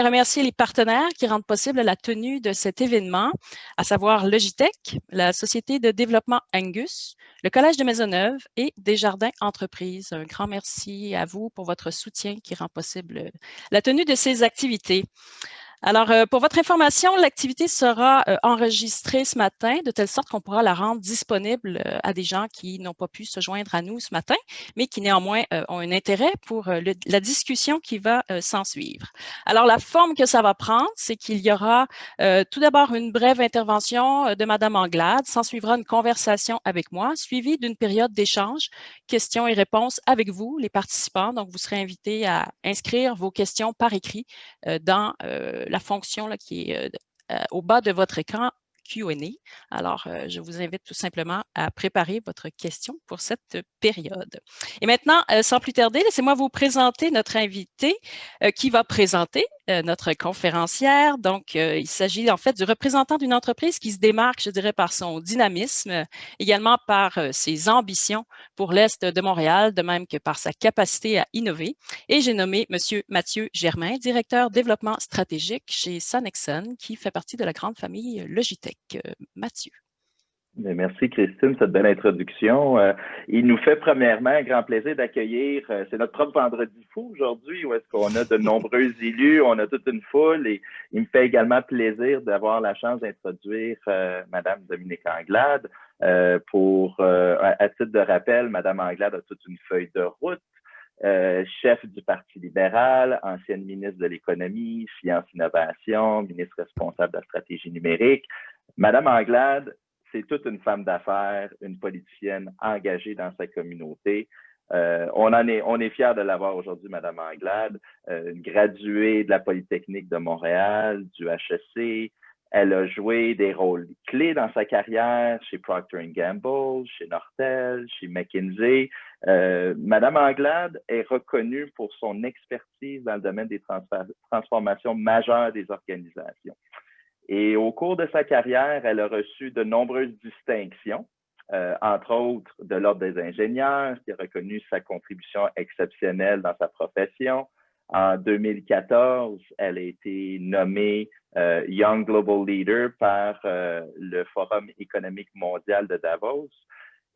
Remercier les partenaires qui rendent possible la tenue de cet événement, à savoir Logitech, la Société de développement Angus, le Collège de Maisonneuve et Desjardins Entreprises. Un grand merci à vous pour votre soutien qui rend possible la tenue de ces activités. Alors, pour votre information, l'activité sera enregistrée ce matin de telle sorte qu'on pourra la rendre disponible à des gens qui n'ont pas pu se joindre à nous ce matin, mais qui néanmoins ont un intérêt pour la discussion qui va s'en suivre. Alors, la forme que ça va prendre, c'est qu'il y aura tout d'abord une brève intervention de Madame Anglade, s'en suivra une conversation avec moi, suivie d'une période d'échange, questions et réponses avec vous, les participants. Donc, vous serez invités à inscrire vos questions par écrit dans la fonction là, qui est au bas de votre écran Q&A. Alors, je vous invite tout simplement à préparer votre question pour cette période. Et maintenant, sans plus tarder, laissez-moi vous présenter notre invité qui va présenter notre conférencière. Donc, il s'agit en fait du représentant d'une entreprise qui se démarque, je dirais, par son dynamisme, également par ses ambitions pour l'Est de Montréal, de même que par sa capacité à innover. Et j'ai nommé M. Mathieu Germain, directeur développement stratégique chez Sonnexon, qui fait partie de la grande famille Logitech. Mathieu. Merci Christine, cette belle introduction. Il nous fait premièrement un grand plaisir d'accueillir, c'est notre propre vendredi fou aujourd'hui, où est-ce qu'on a de nombreux élus, on a toute une foule, et il me fait également plaisir d'avoir la chance d'introduire Madame Dominique Anglade. À titre de rappel, Madame Anglade a toute une feuille de route. Chef du Parti libéral, ancienne ministre de l'Économie, Sciences-Innovation, ministre responsable de la stratégie numérique. Madame Anglade, c'est toute une femme d'affaires, une politicienne engagée dans sa communauté. On est fiers de l'avoir aujourd'hui, Madame Anglade, une graduée de la Polytechnique de Montréal, du HEC. Elle a joué des rôles clés dans sa carrière chez Procter & Gamble, chez Nortel, chez McKinsey. Madame Anglade est reconnue pour son expertise dans le domaine des transformations majeures des organisations. Et au cours de sa carrière, elle a reçu de nombreuses distinctions, entre autres de l'Ordre des ingénieurs, qui a reconnu sa contribution exceptionnelle dans sa profession. En 2014, elle a été nommée Young Global Leader par le Forum économique mondial de Davos.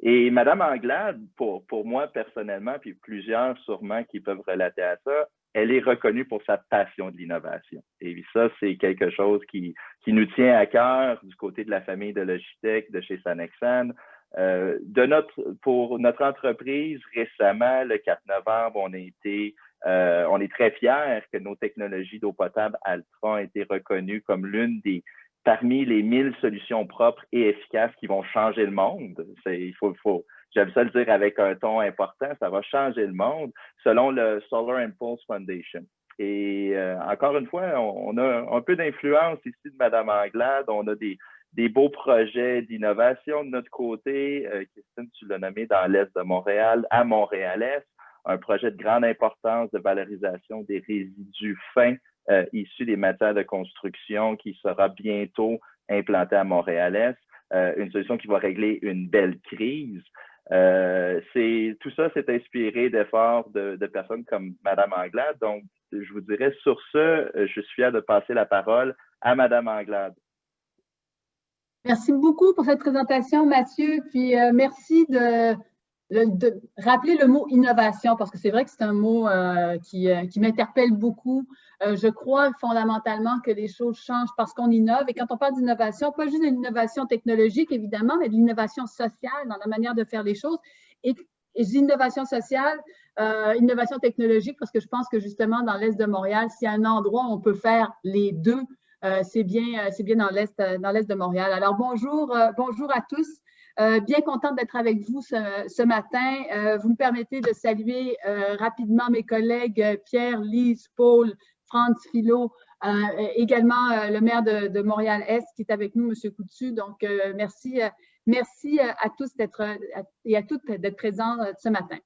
Et Madame Anglade, pour moi personnellement, puis plusieurs sûrement qui peuvent relater à ça, elle est reconnue pour sa passion de l'innovation. Et ça, c'est quelque chose qui nous tient à cœur du côté de la famille de Logitech, de chez Sonnexon. Pour notre entreprise, récemment, le 4 novembre, on est très fiers que nos technologies d'eau potable Altra ont été reconnues comme parmi les 1000 solutions propres et efficaces qui vont changer le monde. J'aime ça le dire avec un ton important, ça va changer le monde selon le Solar Impulse Foundation. Et encore une fois, on a un peu d'influence ici de Mme Anglade, on a des beaux projets d'innovation de notre côté. Christine, tu l'as nommé dans l'Est de Montréal, à Montréal-Est, un projet de grande importance de valorisation des résidus fins issus des matières de construction qui sera bientôt implanté à Montréal-Est, une solution qui va régler une belle crise. Tout ça s'est inspiré d'efforts de personnes comme Mme Anglade. Donc, je vous dirais, sur ce, je suis fier de passer la parole à Mme Anglade. Merci beaucoup pour cette présentation, Mathieu. Puis, merci de rappeler le mot innovation, parce que c'est vrai que c'est un mot qui m'interpelle beaucoup. Je crois fondamentalement que les choses changent parce qu'on innove. Et quand on parle d'innovation, pas juste de l'innovation technologique, évidemment, mais de l'innovation sociale dans la manière de faire les choses. Et l'innovation sociale, innovation technologique, parce que je pense que justement, dans l'Est de Montréal, s'il y a un endroit où on peut faire les deux, c'est bien dans l'Est de Montréal. Alors, bonjour à tous. Bien contente d'être avec vous ce matin. Vous me permettez de saluer rapidement mes collègues Pierre, Lise, Paul, Franz, Philo, également le maire de Montréal-Est qui est avec nous, M. Coutu. Donc, merci à tous et à toutes d'être présents ce matin.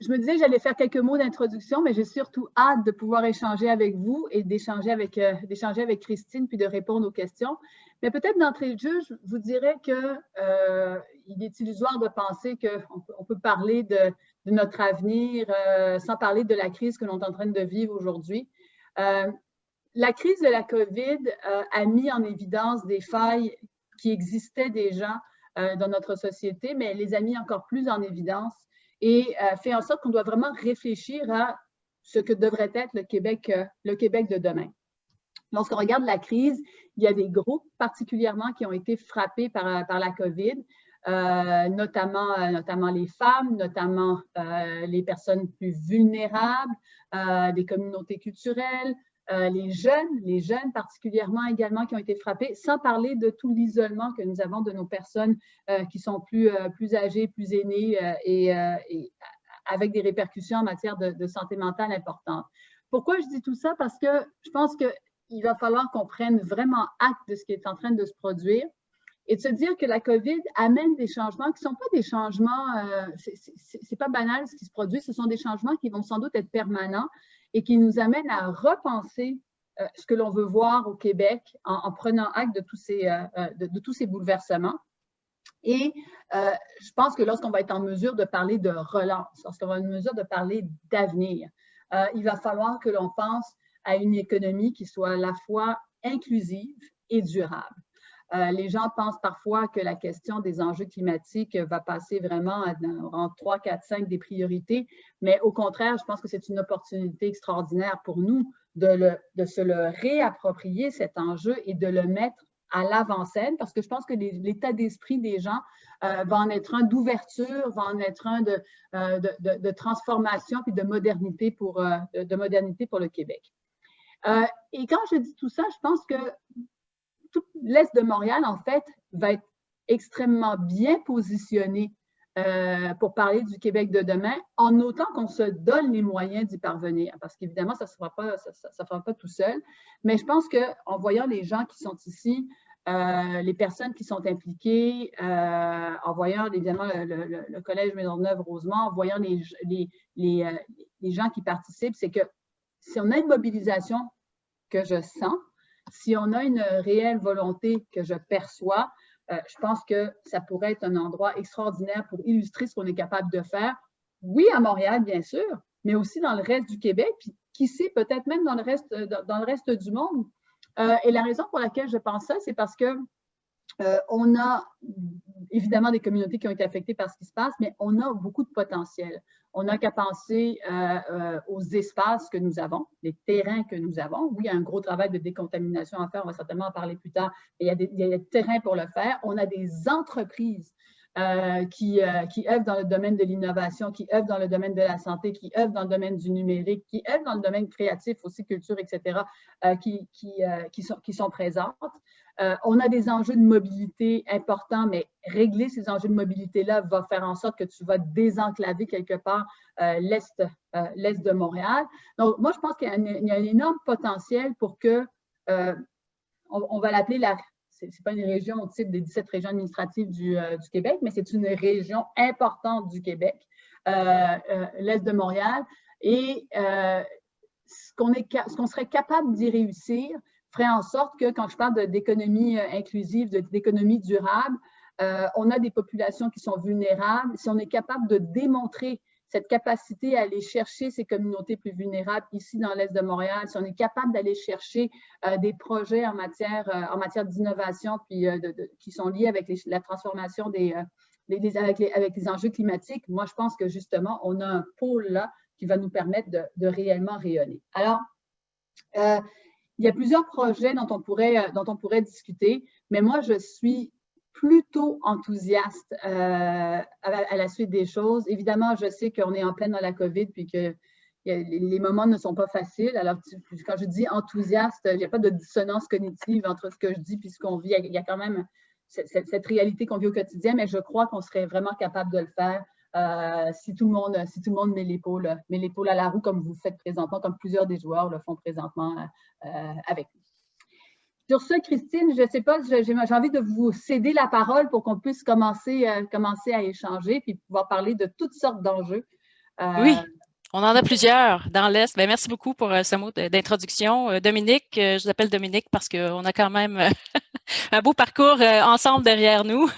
Je me disais que j'allais faire quelques mots d'introduction, mais j'ai surtout hâte de pouvoir échanger avec vous et d'échanger avec Christine, puis de répondre aux questions. Mais peut-être d'entrée de jeu, je vous dirais qu'il est illusoire de penser qu'on peut parler de notre avenir, sans parler de la crise que l'on est en train de vivre aujourd'hui. La crise de la COVID a mis en évidence des failles qui existaient déjà dans notre société, mais les a mis encore plus en évidence et fait en sorte qu'on doit vraiment réfléchir à ce que devrait être le Québec de demain. Lorsqu'on regarde la crise, il y a des groupes particulièrement qui ont été frappés par la COVID, notamment les femmes, notamment les personnes plus vulnérables, des communautés culturelles, les jeunes particulièrement également qui ont été frappés, sans parler de tout l'isolement que nous avons de nos personnes qui sont plus âgées, plus aînées et avec des répercussions en matière de santé mentale importantes. Pourquoi je dis tout ça? Parce que je pense qu'il va falloir qu'on prenne vraiment acte de ce qui est en train de se produire et de se dire que la COVID amène des changements qui ne sont pas des changements, c'est pas banal ce qui se produit, ce sont des changements qui vont sans doute être permanents et qui nous amènent à repenser ce que l'on veut voir au Québec en prenant acte de tous ces bouleversements. Et je pense que lorsqu'on va être en mesure de parler de relance, lorsqu'on va être en mesure de parler d'avenir, il va falloir que l'on pense à une économie qui soit à la fois inclusive et durable. Les gens pensent parfois que la question des enjeux climatiques va passer vraiment en 3, 4, 5 des priorités, mais au contraire, je pense que c'est une opportunité extraordinaire pour nous de se le réapproprier, cet enjeu, et de le mettre à l'avant-scène, parce que je pense que l'état d'esprit des gens va en être un d'ouverture, va en être un de transformation puis de modernité pour le Québec. Et quand je dis tout ça, je pense que tout l'Est de Montréal, en fait, va être extrêmement bien positionné pour parler du Québec de demain, en autant qu'on se donne les moyens d'y parvenir. Parce qu'évidemment, ça ne se fera pas tout seul. Mais je pense qu'en voyant les gens qui sont ici, les personnes qui sont impliquées, en voyant évidemment le Collège Maisonneuve-Rosemont, en voyant les gens qui participent, c'est que si on a une mobilisation que je sens, si on a une réelle volonté que je perçois, je pense que ça pourrait être un endroit extraordinaire pour illustrer ce qu'on est capable de faire. Oui, à Montréal, bien sûr, mais aussi dans le reste du Québec, puis qui sait, peut-être même dans le reste du monde. Et la raison pour laquelle je pense ça, c'est parce que on a évidemment des communautés qui ont été affectées par ce qui se passe, mais on a beaucoup de potentiel. On n'a qu'à penser aux espaces que nous avons, les terrains que nous avons. Oui, il y a un gros travail de décontamination à faire, on va certainement en parler plus tard, mais il y a des terrains pour le faire. On a des entreprises qui œuvrent dans le domaine de l'innovation, qui œuvrent dans le domaine de la santé, qui œuvrent dans le domaine du numérique, qui œuvrent dans le domaine créatif, aussi culture, etc., qui sont présentes. On a des enjeux de mobilité importants, mais régler ces enjeux de mobilité-là va faire en sorte que tu vas désenclaver quelque part l'Est de Montréal. Donc, moi, je pense qu'il y a un énorme potentiel pour que, on va l'appeler c'est pas une région au type des 17 régions administratives du Québec, mais c'est une région importante du Québec, l'Est de Montréal. Et ce qu'on serait capable d'y réussir ferait en sorte que, quand je parle d'économie inclusive, d'économie durable, on a des populations qui sont vulnérables. Si on est capable de démontrer cette capacité à aller chercher ces communautés plus vulnérables ici dans l'Est de Montréal, si on est capable d'aller chercher des projets en matière d'innovation puis qui sont liés avec la transformation avec les enjeux climatiques, moi, je pense que justement, on a un pôle là qui va nous permettre de réellement rayonner. Alors, il y a plusieurs projets dont on pourrait discuter, mais moi, je suis plutôt enthousiaste à la suite des choses. Évidemment, je sais qu'on est en pleine dans la COVID puis que les moments ne sont pas faciles. Alors, quand je dis enthousiaste, il n'y a pas de dissonance cognitive entre ce que je dis et ce qu'on vit. Il y a quand même cette réalité qu'on vit au quotidien, mais je crois qu'on serait vraiment capable de le faire si tout le monde met l'épaule à la roue, comme vous le faites présentement, comme plusieurs des joueurs le font présentement avec nous. Sur ce, Christine, je ne sais pas, j'ai envie de vous céder la parole pour qu'on puisse commencer à échanger puis pouvoir parler de toutes sortes d'enjeux. Oui, on en a plusieurs dans l'Est. Bien, merci beaucoup pour ce mot d'introduction. Dominique, je vous appelle Dominique parce qu'on a quand même un beau parcours ensemble derrière nous.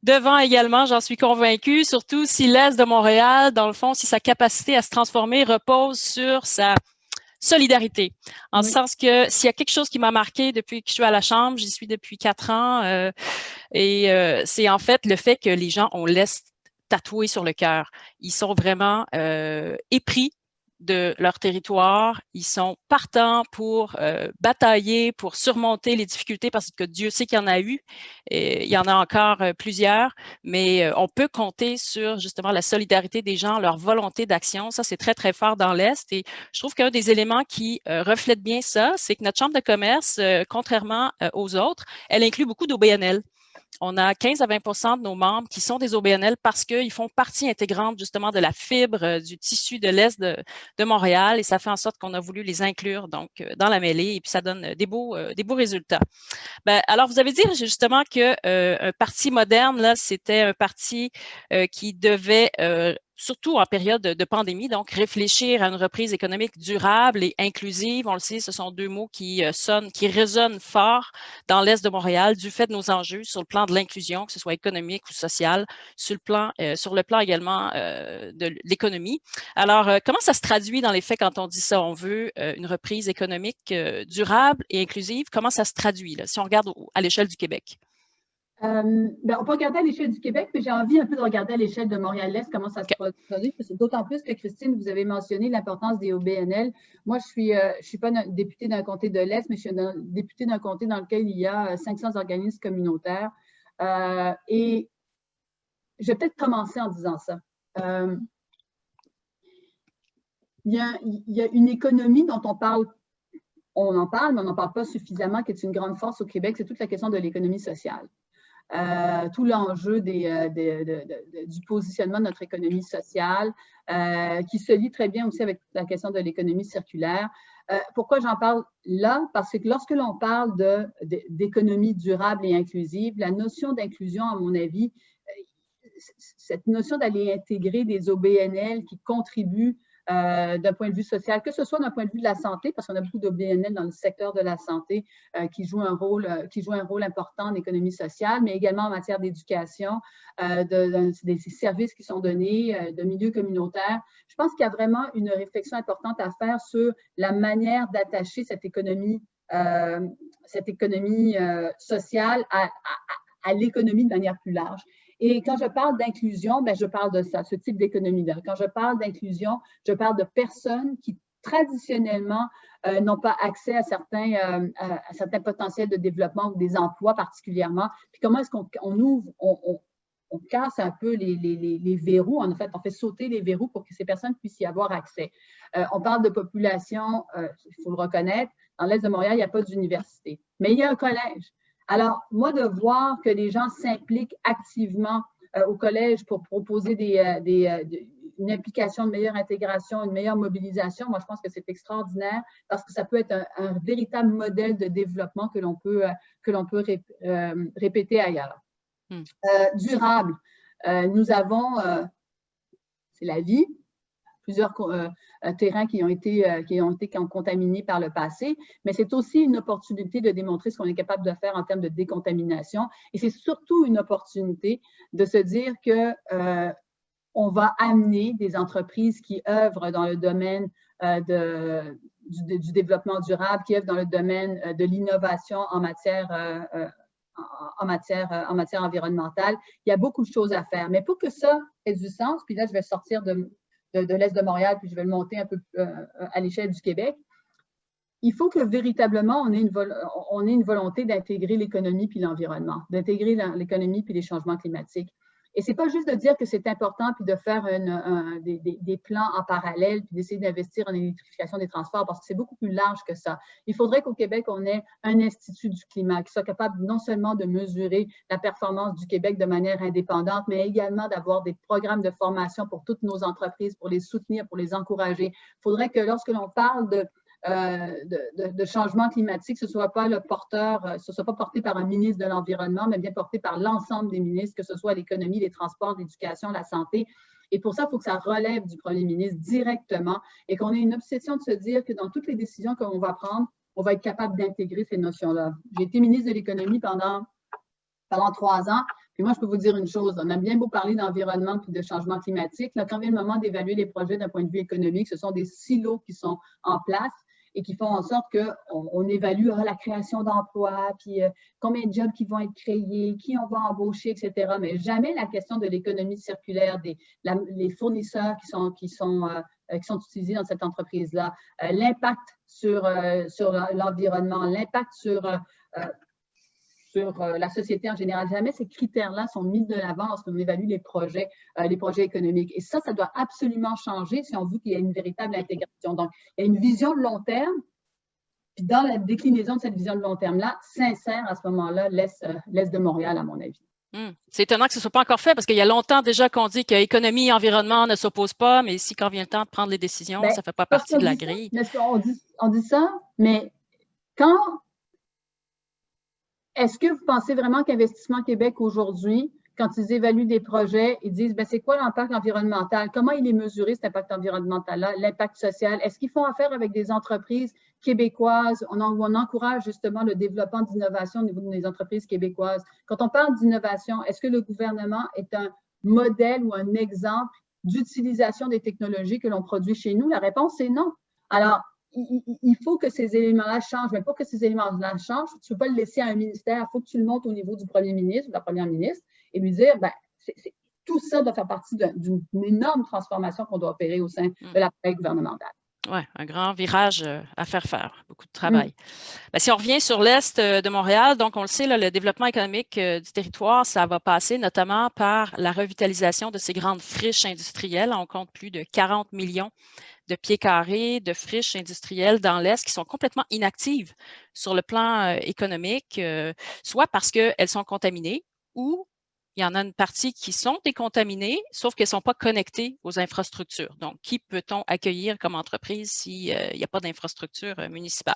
Devant également, j'en suis convaincue, surtout si l'Est de Montréal, dans le fond, si sa capacité à se transformer repose sur sa solidarité. En ce sens que s'il y a quelque chose qui m'a marqué depuis que je suis à la Chambre, j'y suis depuis 4 ans, c'est en fait le fait que les gens, on laisse tatouer sur le cœur. Ils sont vraiment épris de leur territoire. Ils sont partants pour batailler, pour surmonter les difficultés parce que Dieu sait qu'il y en a eu. Et il y en a encore plusieurs, mais on peut compter sur justement la solidarité des gens, leur volonté d'action. Ça, c'est très, très fort dans l'Est. Et je trouve qu'un des éléments qui reflète bien ça, c'est que notre Chambre de commerce, contrairement aux autres, elle inclut beaucoup d'OBNL. On a 15 à 20 de nos membres qui sont des OBNL parce qu'ils font partie intégrante justement de la fibre du tissu de l'Est de Montréal et ça fait en sorte qu'on a voulu les inclure donc dans la mêlée et puis ça donne des beaux résultats. Ben, alors, vous avez dit justement que un parti moderne, là, c'était un parti qui devait surtout en période de pandémie, donc réfléchir à une reprise économique durable et inclusive. On le sait, ce sont deux mots qui résonnent fort dans l'Est de Montréal du fait de nos enjeux sur le plan de l'inclusion, que ce soit économique ou social, sur le plan également de l'économie. Alors, comment ça se traduit dans les faits quand on dit ça? On veut une reprise économique durable et inclusive. Comment ça se traduit, là, si on regarde à l'échelle du Québec? On peut regarder à l'échelle du Québec, mais j'ai envie un peu de regarder à l'échelle de Montréal-Est comment ça se produit. D'autant plus que, Christine, vous avez mentionné l'importance des OBNL. Moi, je suis pas députée d'un comté de l'Est, mais je suis députée d'un comté dans lequel il y a 500 organismes communautaires. Et je vais peut-être commencer en disant ça. Il y a une économie dont on en parle, mais on n'en parle pas suffisamment, qui est une grande force au Québec, c'est toute la question de l'économie sociale. Tout l'enjeu du positionnement de notre économie sociale, qui se lie très bien aussi avec la question de l'économie circulaire. Pourquoi j'en parle là? Parce que lorsque l'on parle d'économie durable et inclusive, la notion d'inclusion, à mon avis, cette notion d'aller intégrer des OBNL qui contribuent d'un point de vue social, que ce soit d'un point de vue de la santé, parce qu'on a beaucoup d'OBNL dans le secteur de la santé qui jouent un rôle important en économie sociale, mais également en matière d'éducation, des services qui sont donnés, de milieux communautaires. Je pense qu'il y a vraiment une réflexion importante à faire sur la manière d'attacher cette économie sociale à l'économie de manière plus large. Et quand je parle d'inclusion, je parle de ça, ce type d'économie-là. Quand je parle d'inclusion, je parle de personnes qui traditionnellement n'ont pas accès à certains potentiels de développement ou des emplois particulièrement. Puis comment est-ce qu'on ouvre, on casse un peu les verrous. En fait, on fait sauter les verrous pour que ces personnes puissent y avoir accès. On parle de population, il faut le reconnaître, dans l'Est de Montréal, il n'y a pas d'université, mais il y a un collège. Alors, moi, de voir que les gens s'impliquent activement au collège pour proposer une implication, une meilleure intégration, une meilleure mobilisation, moi, je pense que c'est extraordinaire parce que ça peut être un véritable modèle de développement que l'on peut répéter ailleurs. Durable. Nous avons, c'est la vie, plusieurs terrains qui ont été contaminés par le passé, mais c'est aussi une opportunité de démontrer ce qu'on est capable de faire en termes de décontamination. Et c'est surtout une opportunité de se dire qu'on va amener des entreprises qui œuvrent dans le domaine du développement durable, qui œuvrent dans le domaine de l'innovation en matière environnementale. Il y a beaucoup de choses à faire. Mais pour que ça ait du sens, puis là, je vais sortir de l'Est de Montréal, puis je vais le monter un peu à l'échelle du Québec, il faut que véritablement on ait une volonté d'intégrer l'économie puis l'environnement, d'intégrer l'économie puis les changements climatiques. Et ce n'est pas juste de dire que c'est important puis de faire des plans en parallèle puis d'essayer d'investir en électrification des transports parce que c'est beaucoup plus large que ça. Il faudrait qu'au Québec, on ait un institut du climat qui soit capable non seulement de mesurer la performance du Québec de manière indépendante, mais également d'avoir des programmes de formation pour toutes nos entreprises, pour les soutenir, pour les encourager. Il faudrait que lorsque l'on parle de changement climatique, ce ne soit pas porté par un ministre de l'Environnement, mais bien porté par l'ensemble des ministres, que ce soit l'économie, les transports, l'éducation, la santé. Et pour ça, il faut que ça relève du premier ministre directement et qu'on ait une obsession de se dire que dans toutes les décisions qu'on va prendre, on va être capable d'intégrer ces notions-là. J'ai été ministre de l'économie pendant 3 ans. Puis moi, je peux vous dire une chose, on a bien beau parler d'environnement et de changement climatique. Là, quand vient le moment d'évaluer les projets d'un point de vue économique, ce sont des silos qui sont en place et qui font en sorte qu'on évalue la création d'emplois, puis combien de jobs qui vont être créés, qui on va embaucher, etc. Mais jamais la question de l'économie circulaire, les fournisseurs qui sont utilisés dans cette entreprise-là, l'impact sur l'environnement, l'impact sur la société en général. Jamais ces critères-là sont mis de l'avant lorsqu'on évalue les projets économiques. Et ça doit absolument changer si on veut qu'il y ait une véritable intégration. Donc, il y a une vision de long terme, puis dans la déclinaison de cette vision de long terme-là, sincère à ce moment-là, l'Est de Montréal, à mon avis. C'est étonnant que ce ne soit pas encore fait parce qu'il y a longtemps déjà qu'on dit que économie et environnement ne s'opposent pas, mais ici, quand vient le temps de prendre les décisions, ça ne fait pas partie de la grille. On dit ça, mais est-ce que vous pensez vraiment qu'Investissement Québec aujourd'hui, quand ils évaluent des projets, ils disent c'est quoi l'impact environnemental? Comment il est mesuré cet impact environnemental-là? L'impact social? Est-ce qu'ils font affaire avec des entreprises québécoises? On encourage justement le développement d'innovation au niveau des entreprises québécoises. Quand on parle d'innovation, est-ce que le gouvernement est un modèle ou un exemple d'utilisation des technologies que l'on produit chez nous? La réponse, c'est non. Alors, il faut que ces éléments-là changent, mais pour que ces éléments-là changent, tu ne peux pas le laisser à un ministère, il faut que tu le montes au niveau du premier ministre ou de la première ministre et lui dire, tout ça doit faire partie d'une énorme transformation qu'on doit opérer au sein de l'appareil gouvernemental. Oui, un grand virage à faire, beaucoup de travail. Si on revient sur l'Est de Montréal, donc on le sait, là, le développement économique du territoire, ça va passer notamment par la revitalisation de ces grandes friches industrielles. On compte plus de 40 millions de pieds carrés de friches industrielles dans l'Est qui sont complètement inactives sur le plan économique, soit parce qu'elles sont contaminées ou il y en a une partie qui sont décontaminées, sauf qu'elles ne sont pas connectées aux infrastructures. Donc, qui peut-on accueillir comme entreprise s'il n'y a pas d'infrastructure municipale?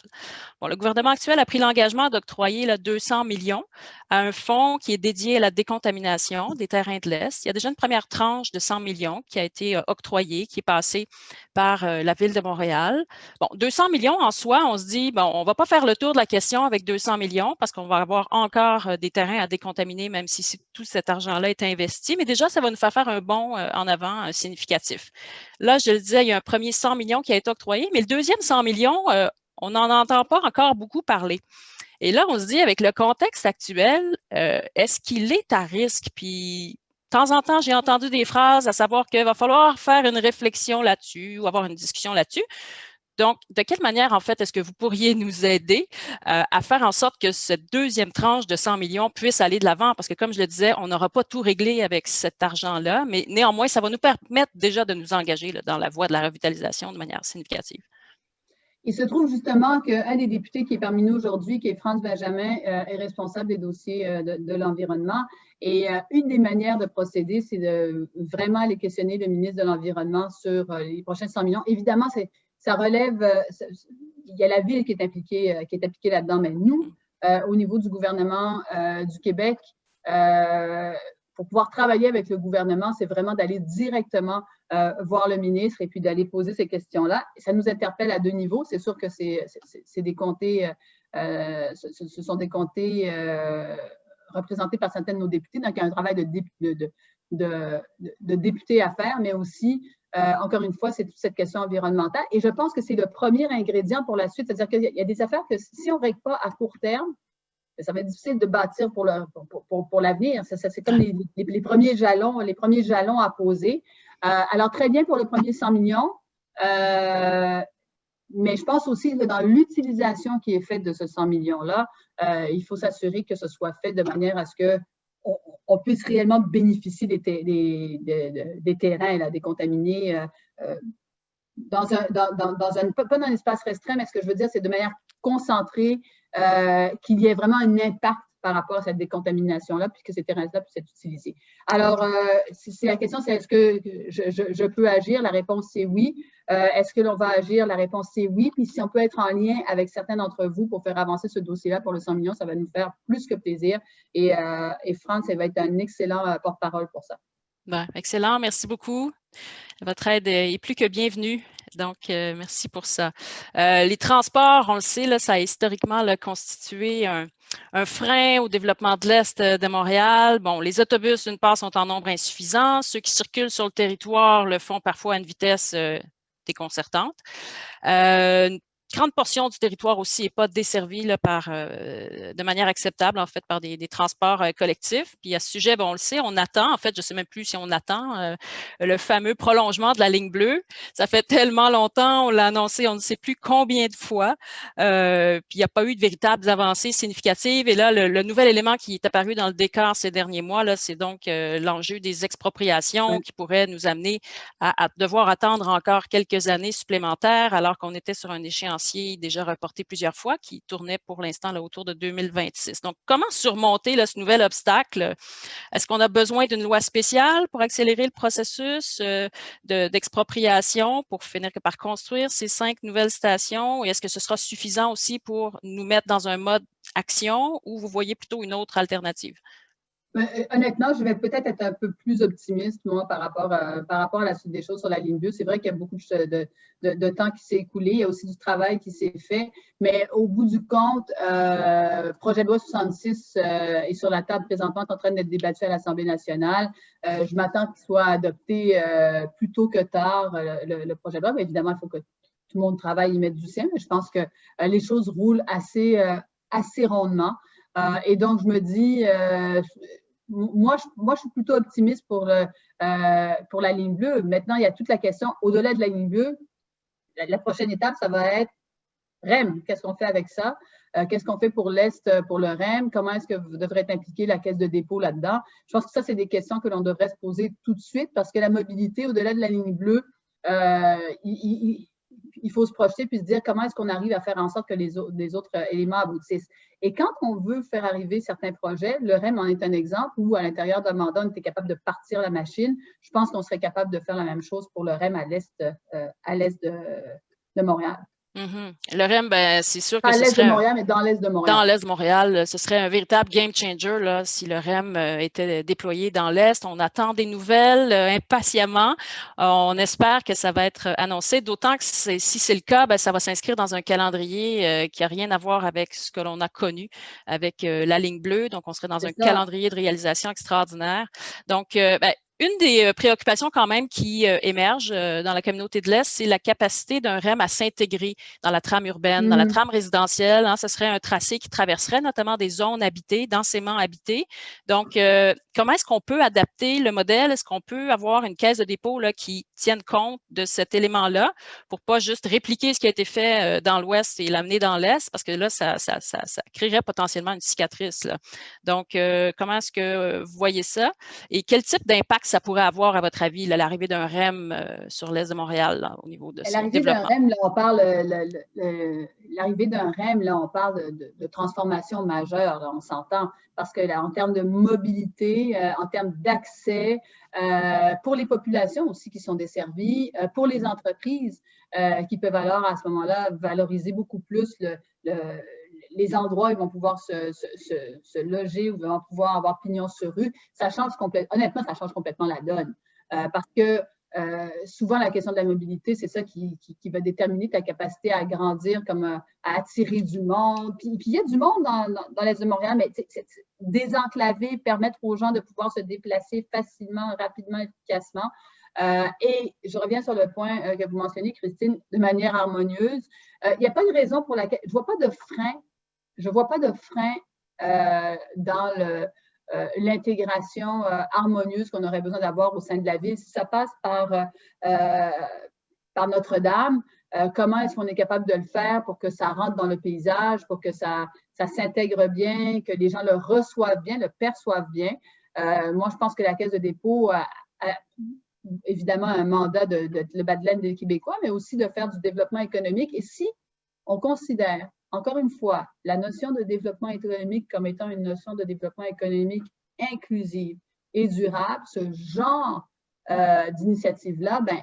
Bon, le gouvernement actuel a pris l'engagement d'octroyer 200 millions à un fonds qui est dédié à la décontamination des terrains de l'Est. Il y a déjà une première tranche de 100 millions qui a été octroyée, qui est passée par la Ville de Montréal. Bon, 200 millions en soi, on se dit, on ne va pas faire le tour de la question avec 200 millions parce qu'on va avoir encore des terrains à décontaminer, même si tout cet argent-là est investi. Mais déjà, ça va nous faire un bond en avant significatif. Là, je le disais, il y a un premier 100 millions qui a été octroyé, mais le deuxième 100 millions, on n'en entend pas encore beaucoup parler. Et là, on se dit, avec le contexte actuel, est-ce qu'il est à risque? Puis, de temps en temps, j'ai entendu des phrases à savoir qu'il va falloir faire une réflexion là-dessus ou avoir une discussion là-dessus. Donc, de quelle manière, en fait, est-ce que vous pourriez nous aider à faire en sorte que cette deuxième tranche de 100 millions puisse aller de l'avant? Parce que, comme je le disais, on n'aura pas tout réglé avec cet argent-là, mais néanmoins, ça va nous permettre déjà de nous engager dans la voie de la revitalisation de manière significative. Il se trouve justement qu'un des députés qui est parmi nous aujourd'hui, qui est France Benjamin, est responsable des dossiers de l'environnement. Et une des manières de procéder, c'est de vraiment aller questionner le ministre de l'Environnement sur les prochains 100 millions. Évidemment, ça relève, il y a la Ville qui est impliquée là-dedans, mais nous, au niveau du gouvernement du Québec, pour pouvoir travailler avec le gouvernement, c'est vraiment d'aller directement voir le ministre et puis d'aller poser ces questions-là. Ça nous interpelle à deux niveaux. C'est sûr que c'est des comtés, ce sont des comtés représentés par certains de nos députés, donc il y a un travail de députés à faire, mais aussi, encore une fois, c'est toute cette question environnementale. Et je pense que c'est le premier ingrédient pour la suite. C'est-à-dire qu'il y a des affaires que si on ne règle pas à court terme, ça va être difficile de bâtir pour l'avenir. C'est comme les premiers jalons à poser. Alors, très bien pour le premier 100 millions, mais je pense aussi que dans l'utilisation qui est faite de ce 100 millions-là, il faut s'assurer que ce soit fait de manière à ce qu'on puisse réellement bénéficier des terrains là, décontaminés pas dans un espace restreint, mais ce que je veux dire, c'est de manière concentrée, qu'il y ait vraiment un impact par rapport à cette décontamination-là, puisque ces terrains-là puissent être utilisés. Alors, si la question, c'est est-ce que je peux agir? La réponse, c'est oui. Est-ce que l'on va agir? La réponse, c'est oui. Puis si on peut être en lien avec certains d'entre vous pour faire avancer ce dossier-là pour le 100 millions, ça va nous faire plus que plaisir. Et France, elle va être un excellent porte-parole pour ça. Excellent. Merci beaucoup. Votre aide est plus que bienvenue Donc, merci pour ça. Les transports, on le sait, là, ça a historiquement là, constitué un frein au développement de l'Est de Montréal. Bon, les autobus, d'une part, sont en nombre insuffisant. Ceux qui circulent sur le territoire le font parfois à une vitesse déconcertante. Une grande portion du territoire aussi n'est pas desservie là, de manière acceptable, en fait, par des transports collectifs. Puis à ce sujet, bon, on le sait, on attend, en fait, je ne sais même plus si on attend le fameux prolongement de la ligne bleue. Ça fait tellement longtemps, on l'a annoncé, on ne sait plus combien de fois. Puis il n'y a pas eu de véritables avancées significatives. Et là, le nouvel élément qui est apparu dans le décor ces derniers mois, là, c'est donc l'enjeu des expropriations qui pourrait nous amener à devoir attendre encore quelques années supplémentaires alors qu'on était sur un échéancier déjà reporté plusieurs fois qui tournait pour l'instant autour de 2026. Donc, comment surmonter là, ce nouvel obstacle? Est-ce qu'on a besoin d'une loi spéciale pour accélérer le processus d'expropriation pour finir par construire ces 5 nouvelles stations? Et est-ce que ce sera suffisant aussi pour nous mettre dans un mode action ou vous voyez plutôt une autre alternative? Honnêtement, je vais peut-être être un peu plus optimiste, moi, par rapport à la suite des choses sur la ligne bleue. C'est vrai qu'il y a beaucoup de temps qui s'est écoulé. Il y a aussi du travail qui s'est fait. Mais au bout du compte, projet de loi 66 est sur la table présentement, est en train d'être débattu à l'Assemblée nationale. Je m'attends qu'il soit adopté plus tôt que tard, le projet de loi. Mais évidemment, il faut que tout le monde travaille et mette du sien. Mais je pense que les choses roulent assez rondement. Et donc, je me dis, moi, je suis plutôt optimiste pour la ligne bleue. Maintenant, il y a toute la question, au-delà de la ligne bleue, la prochaine étape, ça va être REM. Qu'est-ce qu'on fait avec ça? Qu'est-ce qu'on fait pour l'Est, pour le REM? Comment est-ce que devrait être impliquée la caisse de dépôt là-dedans? Je pense que ça, c'est des questions que l'on devrait se poser tout de suite parce que la mobilité, au-delà de la ligne bleue, il faut se projeter puis se dire comment est-ce qu'on arrive à faire en sorte que les autres éléments aboutissent. Et quand on veut faire arriver certains projets, le REM en est un exemple où, à l'intérieur d'un mandat, on était capable de partir la machine. Je pense qu'on serait capable de faire la même chose pour le REM à l'est de Montréal. Le REM, ben, c'est sûr que Pas à ce l'est serait de Montréal, mais dans l'est de Montréal. Dans l'Est de Montréal, ce serait un véritable game changer là, si le REM était déployé dans l'Est. On attend des nouvelles impatiemment. On espère que ça va être annoncé, d'autant que si c'est le cas, ben, ça va s'inscrire dans un calendrier qui n'a rien à voir avec ce que l'on a connu avec la ligne bleue. Donc, on serait dans un calendrier de réalisation extraordinaire. Donc, ben, une des préoccupations quand même qui émerge dans la communauté de l'Est, c'est la capacité d'un REM à s'intégrer dans la trame urbaine, dans la trame résidentielle. Hein, ce serait un tracé qui traverserait notamment des zones habitées, densément habitées. Donc, comment est-ce qu'on peut adapter le modèle? Est-ce qu'on peut avoir une caisse de dépôt là, qui tienne compte de cet élément-là pour pas juste répliquer ce qui a été fait dans l'Ouest et l'amener dans l'Est? Parce que là, ça créerait potentiellement une cicatrice. Là. Donc, comment est-ce que vous voyez ça? Et quel type d'impact ça pourrait avoir, à votre avis, l'arrivée d'un REM sur l'Est de Montréal là, au niveau de son développement? L'arrivée d'un REM, là, on parle, l'arrivée d'un REM, là, on parle de transformation majeure, là, on s'entend, parce que là, en termes de mobilité, en termes d'accès, pour les populations aussi qui sont desservies, pour les entreprises qui peuvent alors à ce moment-là valoriser beaucoup plus les endroits où ils vont pouvoir se loger, où ils vont pouvoir avoir pignon sur rue, ça change complètement, honnêtement, ça change complètement la donne. Parce que souvent, la question de la mobilité, c'est ça qui va déterminer ta capacité à grandir, comme à attirer du monde. Puis il y a du monde dans l'Est de Montréal, mais désenclaver, permettre aux gens de pouvoir se déplacer facilement, rapidement, efficacement. Et je reviens sur le point que vous mentionnez, Christine, de manière harmonieuse. Il n'y a pas de raison pour laquelle, je ne vois pas de frein dans l'intégration harmonieuse qu'on aurait besoin d'avoir au sein de la ville. Si ça passe par Notre-Dame, comment est-ce qu'on est capable de le faire pour que ça rentre dans le paysage, pour que ça s'intègre bien, que les gens le reçoivent bien, le perçoivent bien. Moi, je pense que la Caisse de dépôt a évidemment un mandat de le bas de laine des Québécois, mais aussi de faire du développement économique. Et si on considère, encore une fois, la notion de développement économique comme étant une notion de développement économique inclusive et durable, ce genre d'initiative-là, ben,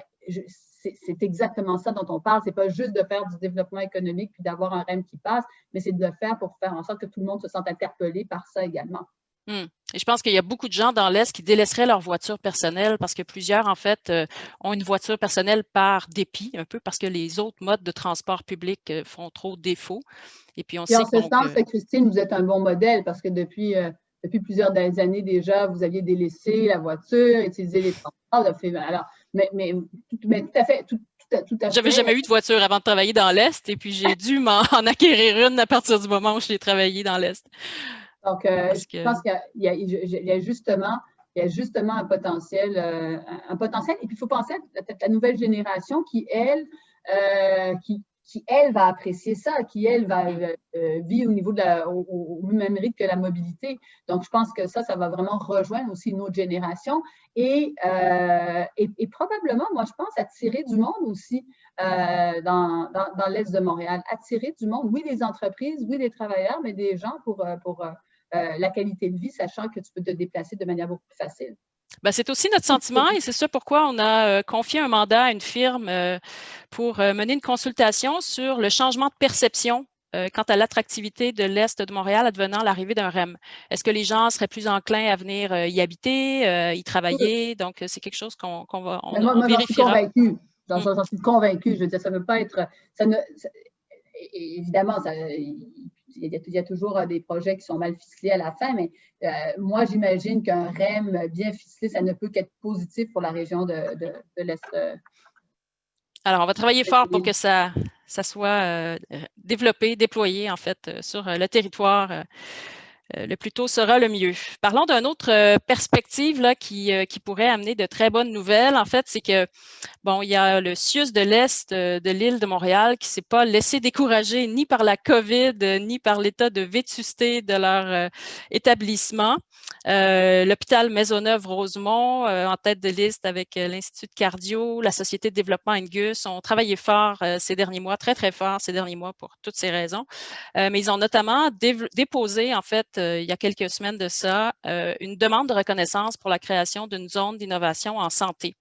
c'est exactement ça dont on parle. Ce n'est pas juste de faire du développement économique puis d'avoir un REM qui passe, mais c'est de le faire pour faire en sorte que tout le monde se sente interpellé par ça également. Et je pense qu'il y a beaucoup de gens dans l'Est qui délaisseraient leur voiture personnelle parce que plusieurs, en fait, ont une voiture personnelle par dépit, un peu parce que les autres modes de transport public font trop défaut. Et puis, on Et en sait ce sens, Christine, vous êtes un bon modèle parce que depuis plusieurs années déjà, vous aviez délaissé la voiture, utilisé les transports. Alors, mais tout à fait. J'avais jamais eu de voiture avant de travailler dans l'Est et puis j'ai dû m'en acquérir une à partir du moment où j'ai travaillé dans l'Est. Donc, je pense qu'il y a justement un potentiel. Et puis, il faut penser à la nouvelle génération qui, elle, va apprécier ça, qui, elle, va vivre au niveau au même rythme que la mobilité. Donc, je pense que ça va vraiment rejoindre aussi une autre génération et probablement, moi, je pense, attirer du monde aussi dans l'Est de Montréal. Attirer du monde, oui, des entreprises, oui, des travailleurs, mais des gens pour la qualité de vie, sachant que tu peux te déplacer de manière beaucoup plus facile. Ben, c'est aussi notre sentiment et c'est ça pourquoi on a confié un mandat à une firme pour mener une consultation sur le changement de perception quant à l'attractivité de l'Est de Montréal advenant l'arrivée d'un REM. Est-ce que les gens seraient plus enclins à venir y habiter, y travailler? Donc, c'est quelque chose qu'on moi, vérifiera. J'en suis convaincue. Je veux dire, ça ne veut pas être... évidemment, il y a toujours des projets qui sont mal ficelés à la fin, mais moi, j'imagine qu'un REM bien ficelé, ça ne peut qu'être positif pour la région de l'Est. Alors, on va travailler fort pour que ça soit développé, déployé, en fait, sur le territoire. Le plus tôt sera le mieux. Parlons d'une autre perspective là, qui pourrait amener de très bonnes nouvelles. En fait, c'est que, bon, il y a le CIUS de l'Est de l'île de Montréal qui ne s'est pas laissé décourager ni par la COVID, ni par l'état de vétusté de leur établissement. L'hôpital Maisonneuve-Rosemont, en tête de liste avec l'Institut de cardio, la Société de développement Angus, ont travaillé fort ces derniers mois, très, très fort ces derniers mois pour toutes ces raisons. Mais ils ont notamment déposé, en fait, il y a quelques semaines de ça, une demande de reconnaissance pour la création d'une zone d'innovation en santé.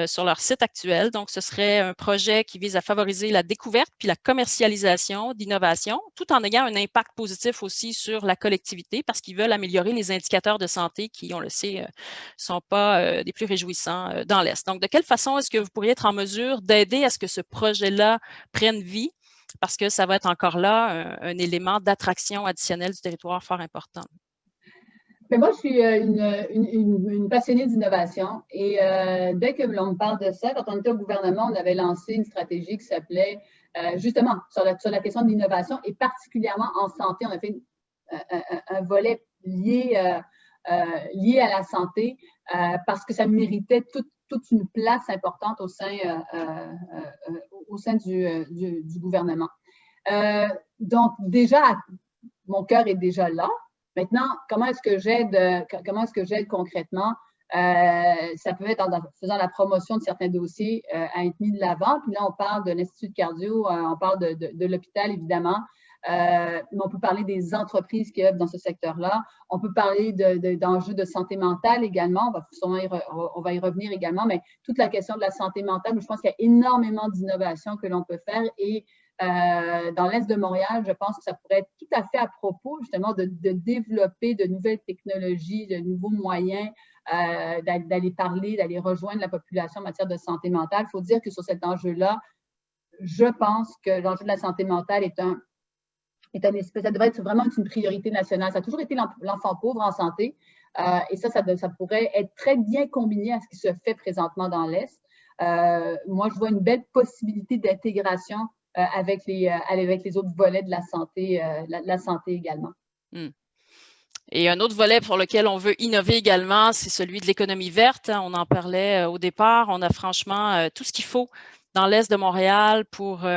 Sur leur site actuel. Donc, ce serait un projet qui vise à favoriser la découverte puis la commercialisation d'innovation, tout en ayant un impact positif aussi sur la collectivité parce qu'ils veulent améliorer les indicateurs de santé qui, on le sait, ne sont pas des plus réjouissants dans l'Est. Donc, de quelle façon est-ce que vous pourriez être en mesure d'aider à ce que ce projet-là prenne vie? Parce que ça va être encore là un élément d'attraction additionnelle du territoire fort important. Mais moi, je suis une passionnée d'innovation et dès que l'on me parle de ça, quand on était au gouvernement, on avait lancé une stratégie qui s'appelait justement sur la question de l'innovation et particulièrement en santé. On a fait un volet lié à la santé parce que ça méritait toute une place importante au sein du gouvernement. Donc, déjà, mon cœur est déjà là. Maintenant, comment est-ce que j'aide concrètement? Ça peut être en faisant la promotion de certains dossiers à être mis de l'avant. Puis là, on parle de l'Institut de cardio, on parle de l'hôpital, évidemment. Mais on peut parler des entreprises qui œuvrent dans ce secteur-là. On peut parler d'enjeux de santé mentale également. On va y revenir également, mais toute la question de la santé mentale, je pense qu'il y a énormément d'innovations que l'on peut faire et dans l'Est de Montréal, je pense que ça pourrait être tout à fait à propos justement de développer de nouvelles technologies, de nouveaux moyens, d'aller parler, d'aller rejoindre la population en matière de santé mentale. Il faut dire que sur cet enjeu-là, je pense que l'enjeu de la santé mentale ça devrait être vraiment une priorité nationale. Ça a toujours été l'enfant pauvre en santé et ça pourrait être très bien combiné à ce qui se fait présentement dans l'Est. Moi, je vois une belle possibilité d'intégration avec les autres volets de la santé également. Et un autre volet pour lequel on veut innover également, c'est celui de l'économie verte. On en parlait au départ. On a franchement tout ce qu'il faut dans l'Est de Montréal pour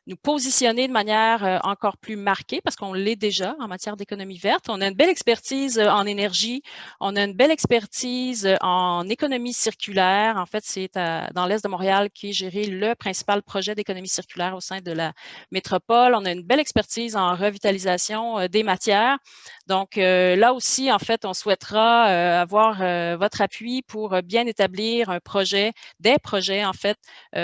nous positionner de manière encore plus marquée, parce qu'on l'est déjà en matière d'économie verte. On a une belle expertise en énergie, on a une belle expertise en économie circulaire. En fait, c'est dans l'Est de Montréal qui est géré le principal projet d'économie circulaire au sein de la métropole. On a une belle expertise en revitalisation des matières. Donc, là aussi, en fait, on souhaitera avoir votre appui pour bien établir des projets, en fait,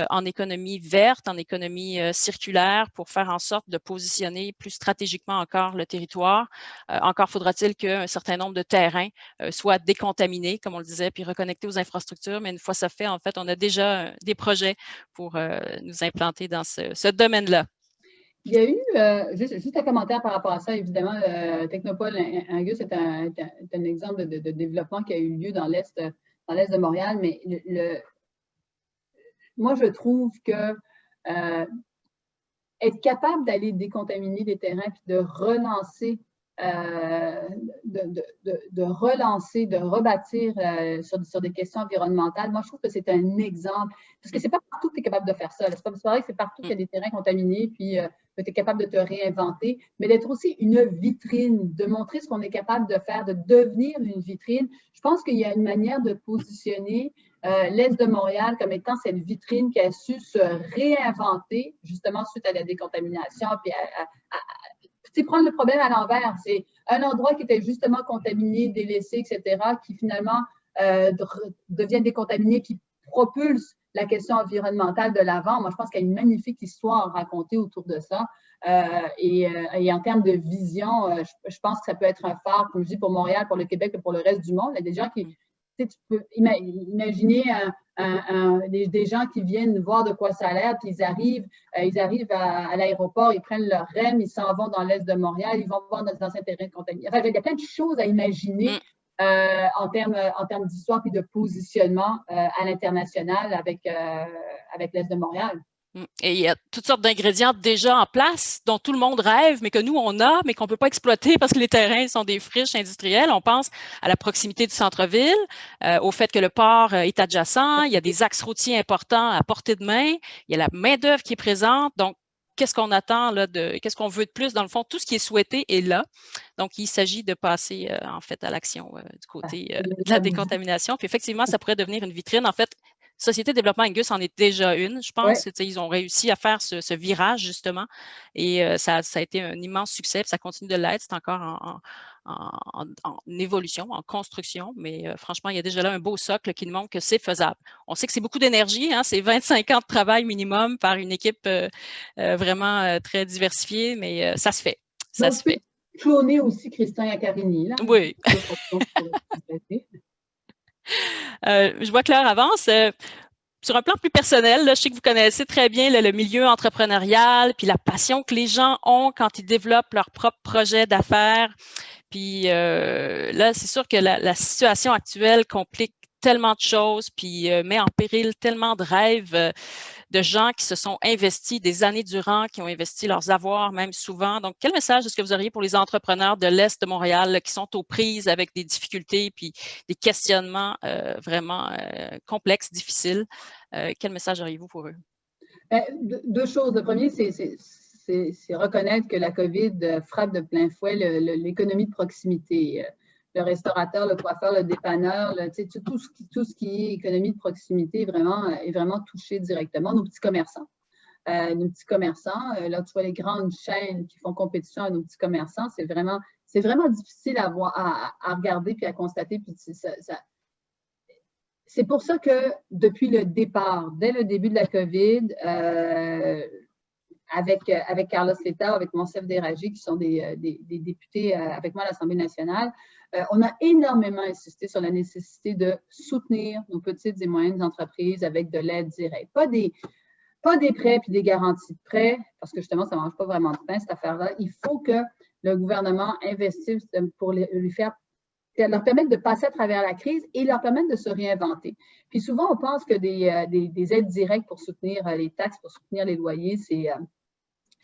en économie verte, en économie circulaire pour faire en sorte de positionner plus stratégiquement encore le territoire. Encore faudra-t-il qu'un certain nombre de terrains soient décontaminés, comme on le disait, puis reconnectés aux infrastructures. Mais une fois ça fait, en fait, on a déjà des projets pour nous implanter dans ce domaine-là. Il y a eu, juste un commentaire par rapport à ça, évidemment, Technopole Angus est un exemple de développement qui a eu lieu dans l'Est de Montréal, mais moi, je trouve que être capable d'aller décontaminer des terrains puis de relancer, de rebâtir sur des questions environnementales, moi, je trouve que c'est un exemple. Parce que c'est pas partout que tu es capable de faire ça. C'est pas vrai que c'est partout qu'il y a des terrains contaminés puis que tu es capable de te réinventer, mais d'être aussi une vitrine, de montrer ce qu'on est capable de faire, de devenir une vitrine. Je pense qu'il y a une manière de positionner l'Est de Montréal comme étant cette vitrine qui a su se réinventer justement suite à la décontamination, puis prendre le problème à l'envers. C'est un endroit qui était justement contaminé, délaissé, etc., qui finalement devient décontaminé, qui propulse la question environnementale de l'avant. Moi, je pense qu'il y a une magnifique histoire à raconter autour de ça. Et en termes de vision, je pense que ça peut être un phare, comme je dis, pour Montréal, pour le Québec et pour le reste du monde. Il y a des gens qui... Tu peux imaginer des gens qui viennent voir de quoi ça a l'air, puis ils arrivent à l'aéroport, ils prennent leur REM, ils s'en vont dans l'Est de Montréal, ils vont voir dans anciens terrains contaminés. Enfin, il y a plein de choses à imaginer en termes d'histoire et de positionnement à l'international avec l'Est de Montréal. Et il y a toutes sortes d'ingrédients déjà en place dont tout le monde rêve, mais que nous, on a, mais qu'on ne peut pas exploiter parce que les terrains sont des friches industrielles. On pense à la proximité du centre-ville, au fait que le port est adjacent, il y a des axes routiers importants à portée de main, il y a la main-d'œuvre qui est présente. Donc, qu'est-ce qu'on attend là, qu'est-ce qu'on veut de plus? Dans le fond, tout ce qui est souhaité est là. Donc, il s'agit de passer en fait à l'action du côté de la décontamination. Puis effectivement, ça pourrait devenir une vitrine. En fait, Société de développement Angus en est déjà une, je pense. Ouais. Ils ont réussi à faire ce virage, justement, et ça a été un immense succès, puis ça continue de l'être. C'est encore en évolution, en construction, mais franchement, il y a déjà là un beau socle qui nous montre que c'est faisable. On sait que c'est beaucoup d'énergie, hein, c'est 25 ans de travail minimum par une équipe vraiment très diversifiée, mais ça se fait. Ça se fait. Cloner aussi Christian Iaccarini, là. Oui. Je vois que l'heure avance. Sur un plan plus personnel, là, je sais que vous connaissez très bien le milieu entrepreneurial, puis la passion que les gens ont quand ils développent leur propre projet d'affaires. Puis là, c'est sûr que la situation actuelle complique tellement de choses, puis met en péril tellement de rêves de gens qui se sont investis des années durant, qui ont investi leurs avoirs même souvent. Donc, quel message est-ce que vous auriez pour les entrepreneurs de l'Est de Montréal là, qui sont aux prises avec des difficultés puis des questionnements vraiment complexes, difficiles? Quel message auriez-vous pour eux? Deux choses. Le premier, c'est reconnaître que la COVID frappe de plein fouet l'économie de proximité. Le restaurateur, le coiffeur, le dépanneur, tout ce qui est économie de proximité est vraiment touché directement. Nos petits commerçants. Là, tu vois les grandes chaînes qui font compétition à nos petits commerçants. C'est vraiment difficile à regarder puis à constater. Puis c'est pour ça que depuis le départ, dès le début de la COVID, avec Carlos Letao, avec Monsef Déragi, qui sont des députés avec moi à l'Assemblée nationale, on a énormément insisté sur la nécessité de soutenir nos petites et moyennes entreprises avec de l'aide directe. Pas des prêts puis des garanties de prêts, parce que justement, ça ne mange pas vraiment de pain, cette affaire-là. Il faut que le gouvernement investisse pour leur permettre de passer à travers la crise et leur permettre de se réinventer. Puis souvent, on pense que des aides directes pour soutenir les taxes, pour soutenir les loyers, c'est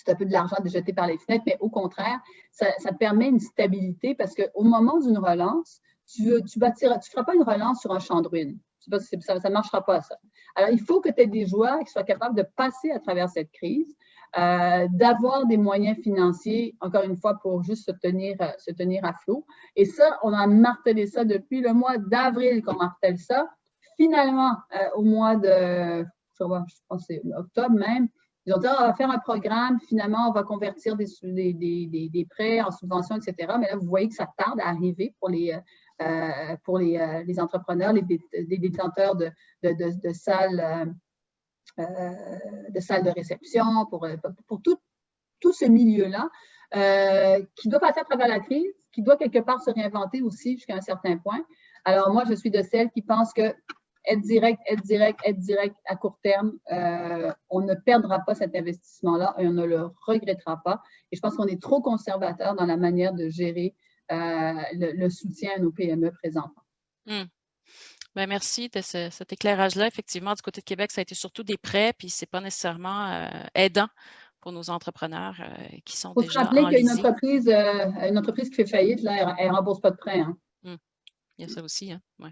un peu de l'argent jeté par les fenêtres, mais au contraire, ça te permet une stabilité parce qu'au moment d'une relance, tu ne feras pas une relance sur un champ de ruines. Ça ne marchera pas, ça. Alors, il faut que tu aies des joueurs qui soient capables de passer à travers cette crise, d'avoir des moyens financiers, encore une fois, pour juste se tenir à flot. Et ça, on a martelé ça depuis le mois d'avril qu'on martèle ça. Finalement, au mois de, je pense que c'est octobre même, ils ont dit, on va faire un programme, finalement, on va convertir des prêts en subventions, etc. Mais là, vous voyez que ça tarde à arriver pour les entrepreneurs, les détenteurs de salles de salles de réception, pour tout ce milieu-là, qui doit passer à travers la crise, qui doit quelque part se réinventer aussi jusqu'à un certain point. Alors moi, je suis de celles qui pensent que être direct à court terme, on ne perdra pas cet investissement-là et on ne le regrettera pas. Et je pense qu'on est trop conservateur dans la manière de gérer le soutien à nos PME présentement. Bien, merci de cet éclairage-là. Effectivement, du côté de Québec, ça a été surtout des prêts, puis ce n'est pas nécessairement aidant pour nos entrepreneurs qui sont déjà enlisés. Il faut se rappeler qu'une entreprise qui fait faillite, là, elle ne rembourse pas de prêt. Hein. Il y a ça aussi, hein? Ouais.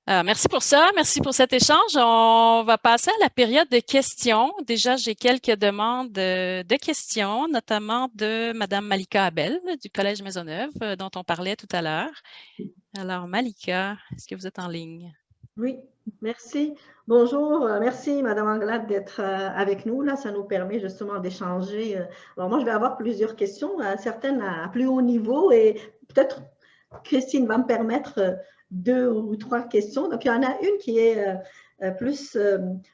Merci pour ça. Merci pour cet échange. On va passer à la période de questions. Déjà, j'ai quelques demandes de questions, notamment de Mme Malika Abel du Collège Maisonneuve, dont on parlait tout à l'heure. Alors, Malika, est-ce que vous êtes en ligne? Oui, merci. Bonjour, merci Mme Anglade d'être avec nous. Là, ça nous permet justement d'échanger. Alors moi, je vais avoir plusieurs questions, certaines à plus haut niveau et peut-être Christine va me permettre 2 ou 3 questions. Donc, il y en a une qui est plus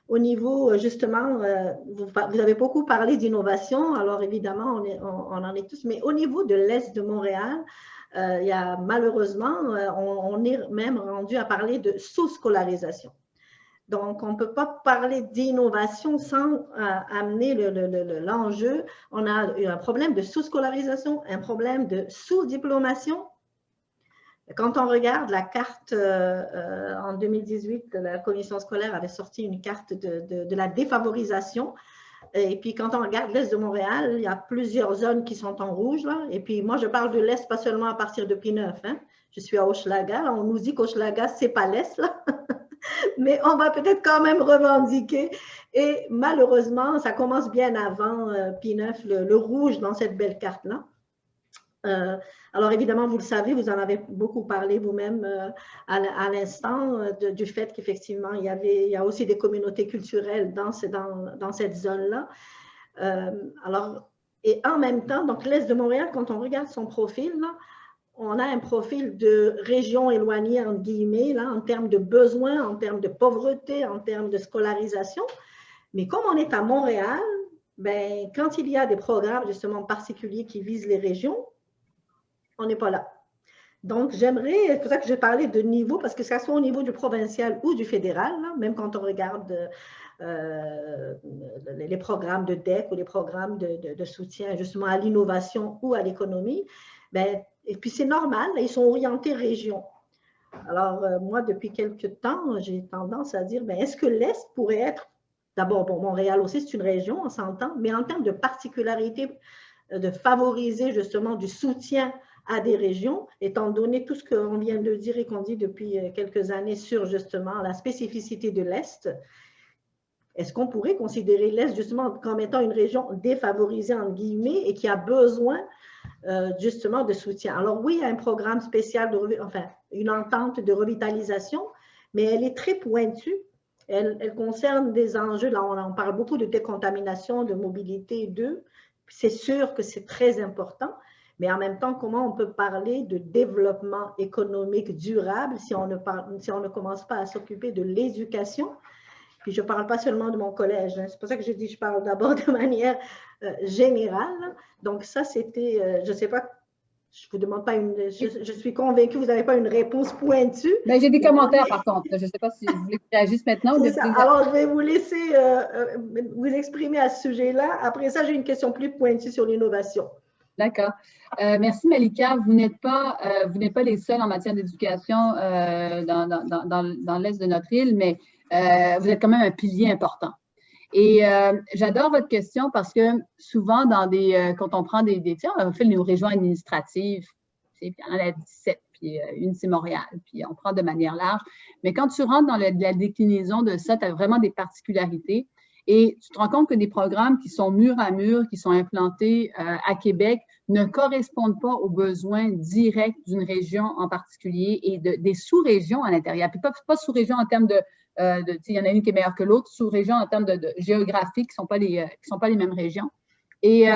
au niveau, justement, vous avez beaucoup parlé d'innovation. Alors, évidemment, on en est tous, mais au niveau de l'Est de Montréal, il y a malheureusement, on est même rendu à parler de sous-scolarisation. Donc, on ne peut pas parler d'innovation sans amener l'enjeu. On a eu un problème de sous-scolarisation, un problème de sous-diplomation. Quand on regarde la carte, en 2018, la commission scolaire avait sorti une carte de la défavorisation. Et puis, quand on regarde l'Est de Montréal, il y a plusieurs zones qui sont en rouge. Là. Et puis, moi, je parle de l'Est, pas seulement à partir de P9. Hein. Je suis à Hochelaga. Là, on nous dit qu'Hochelaga, ce n'est pas l'Est. Là. Mais on va peut-être quand même revendiquer. Et malheureusement, ça commence bien avant P9, le rouge dans cette belle carte-là. Alors évidemment, vous le savez, vous en avez beaucoup parlé vous-même à l'instant du fait qu'effectivement, il y a aussi des communautés culturelles dans cette zone-là. Alors, et en même temps, donc l'Est de Montréal, quand on regarde son profil, là, on a un profil de région éloignée, entre guillemets, là, en termes de besoins, en termes de pauvreté, en termes de scolarisation. Mais comme on est à Montréal, ben, quand il y a des programmes justement particuliers qui visent les régions, on n'est pas là. Donc, j'aimerais, c'est pour ça que je parlais de niveau, parce que ça soit au niveau du provincial ou du fédéral, là, même quand on regarde les programmes de DEC ou les programmes de soutien justement à l'innovation ou à l'économie, ben, et puis c'est normal, ils sont orientés région. Alors, moi, depuis quelques temps, j'ai tendance à dire, ben, est-ce que l'Est pourrait être, d'abord, bon, Montréal aussi, c'est une région, on s'entend, mais en termes de particularité, de favoriser justement du soutien à des régions, étant donné tout ce qu'on vient de dire et qu'on dit depuis quelques années sur justement la spécificité de l'Est, est-ce qu'on pourrait considérer l'Est justement comme étant une région défavorisée entre guillemets et qui a besoin justement de soutien? Alors oui, il y a un programme spécial, enfin une entente de revitalisation, mais elle est très pointue. Elle concerne des enjeux, là on parle beaucoup de décontamination, de mobilité d'eux. C'est sûr que c'est très important. Mais en même temps, comment on peut parler de développement économique durable si on ne commence pas à s'occuper de l'éducation? Puis je ne parle pas seulement de mon collège. Hein. C'est pour ça que je dis que je parle d'abord de manière générale. Donc ça, c'était, je ne sais pas, je ne vous demande pas je suis convaincue que vous n'avez pas une réponse pointue. Mais j'ai des commentaires par contre. Je ne sais pas si vous voulez que je réagisse maintenant. Ou alors, je vais vous laisser vous exprimer à ce sujet-là. Après ça, j'ai une question plus pointue sur l'innovation. D'accord. Merci Malika. Vous n'êtes pas les seuls en matière d'éducation dans l'Est de notre île, mais vous êtes quand même un pilier important. Et j'adore votre question parce que souvent, quand on prend on fait nos régions administratives, puis il y en a 17, puis une c'est Montréal, puis on prend de manière large. Mais quand tu rentres dans la déclinaison de ça, tu as vraiment des particularités. Et tu te rends compte que des programmes qui sont mur à mur, qui sont implantés à Québec, ne correspondent pas aux besoins directs d'une région en particulier et des sous-régions à l'intérieur. Puis pas sous-régions en termes il y en a une qui est meilleure que l'autre, sous-régions en termes de géographie qui sont pas les mêmes régions. Et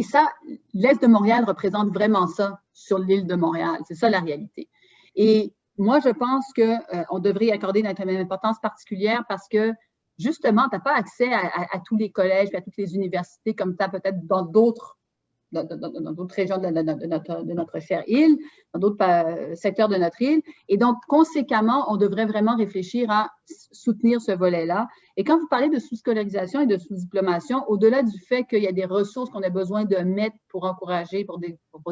ça, l'Est de Montréal représente vraiment ça sur l'île de Montréal. C'est ça la réalité. Et moi, je pense qu'on devrait y accorder une importance particulière parce que, justement, tu n'as pas accès à tous les collèges et à toutes les universités comme tu as peut-être dans d'autres régions de notre chère île, dans d'autres secteurs de notre île. Et donc, conséquemment, on devrait vraiment réfléchir à soutenir ce volet-là. Et quand vous parlez de sous-scolarisation et de sous-diplomation, au-delà du fait qu'il y a des ressources qu'on a besoin de mettre pour encourager, pour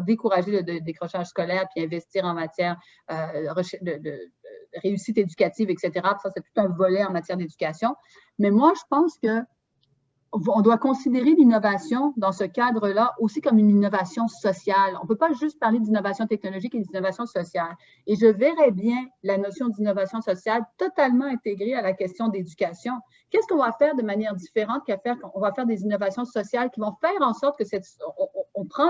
décourager le décrochage scolaire, puis investir en matière de réussite éducative, etc. Ça, c'est tout un volet en matière d'éducation. Mais moi, je pense que on doit considérer l'innovation dans ce cadre-là aussi comme une innovation sociale. On ne peut pas juste parler d'innovation technologique et d'innovation sociale. Et je verrais bien la notion d'innovation sociale totalement intégrée à la question d'éducation. Qu'est-ce qu'on va faire de manière différente qu'à faire qu'on va faire des innovations sociales qui vont faire en sorte que on prend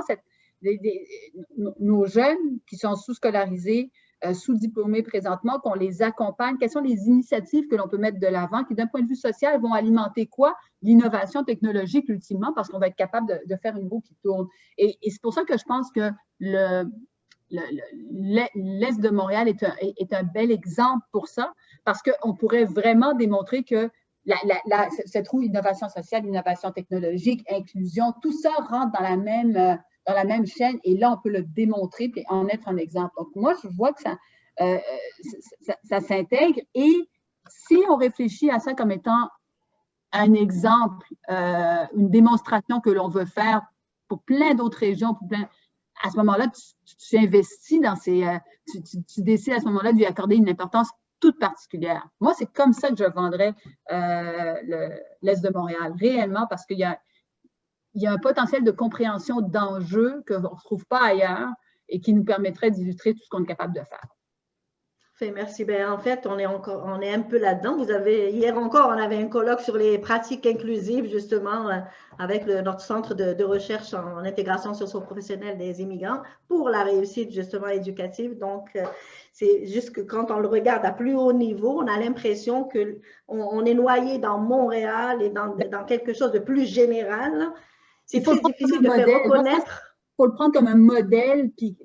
nos jeunes qui sont sous-scolarisés, sous-diplômés présentement, qu'on les accompagne. Quelles sont les initiatives que l'on peut mettre de l'avant qui, d'un point de vue social, vont alimenter quoi? L'innovation technologique, ultimement, parce qu'on va être capable de faire une roue qui tourne. Et c'est pour ça que je pense que l'Est de Montréal est un bel exemple pour ça, parce qu'on pourrait vraiment démontrer que cette roue innovation sociale, innovation technologique, inclusion, tout ça rentre dans la même chaîne, et là, on peut le démontrer et en être un exemple. Donc, moi, je vois que ça s'intègre, et si on réfléchit à ça comme étant un exemple, une démonstration que l'on veut faire pour plein d'autres régions, à ce moment-là, tu investis dans tu décides à ce moment-là de lui accorder une importance toute particulière. Moi, c'est comme ça que je vendrais l'Est de Montréal, réellement, parce qu'il y a un potentiel de compréhension d'enjeux qu'on ne retrouve pas ailleurs et qui nous permettrait d'illustrer tout ce qu'on est capable de faire. Merci. Ben, en fait, on est un peu là-dedans. Hier encore, on avait un colloque sur les pratiques inclusives, justement, avec notre centre de recherche en intégration socio-professionnelle des immigrants pour la réussite, justement, éducative. Donc, c'est juste que quand on le regarde à plus haut niveau, on a l'impression qu'on est noyé dans Montréal et dans quelque chose de plus général. C'est très difficile de faire reconnaître. Il faut le prendre comme un modèle, puis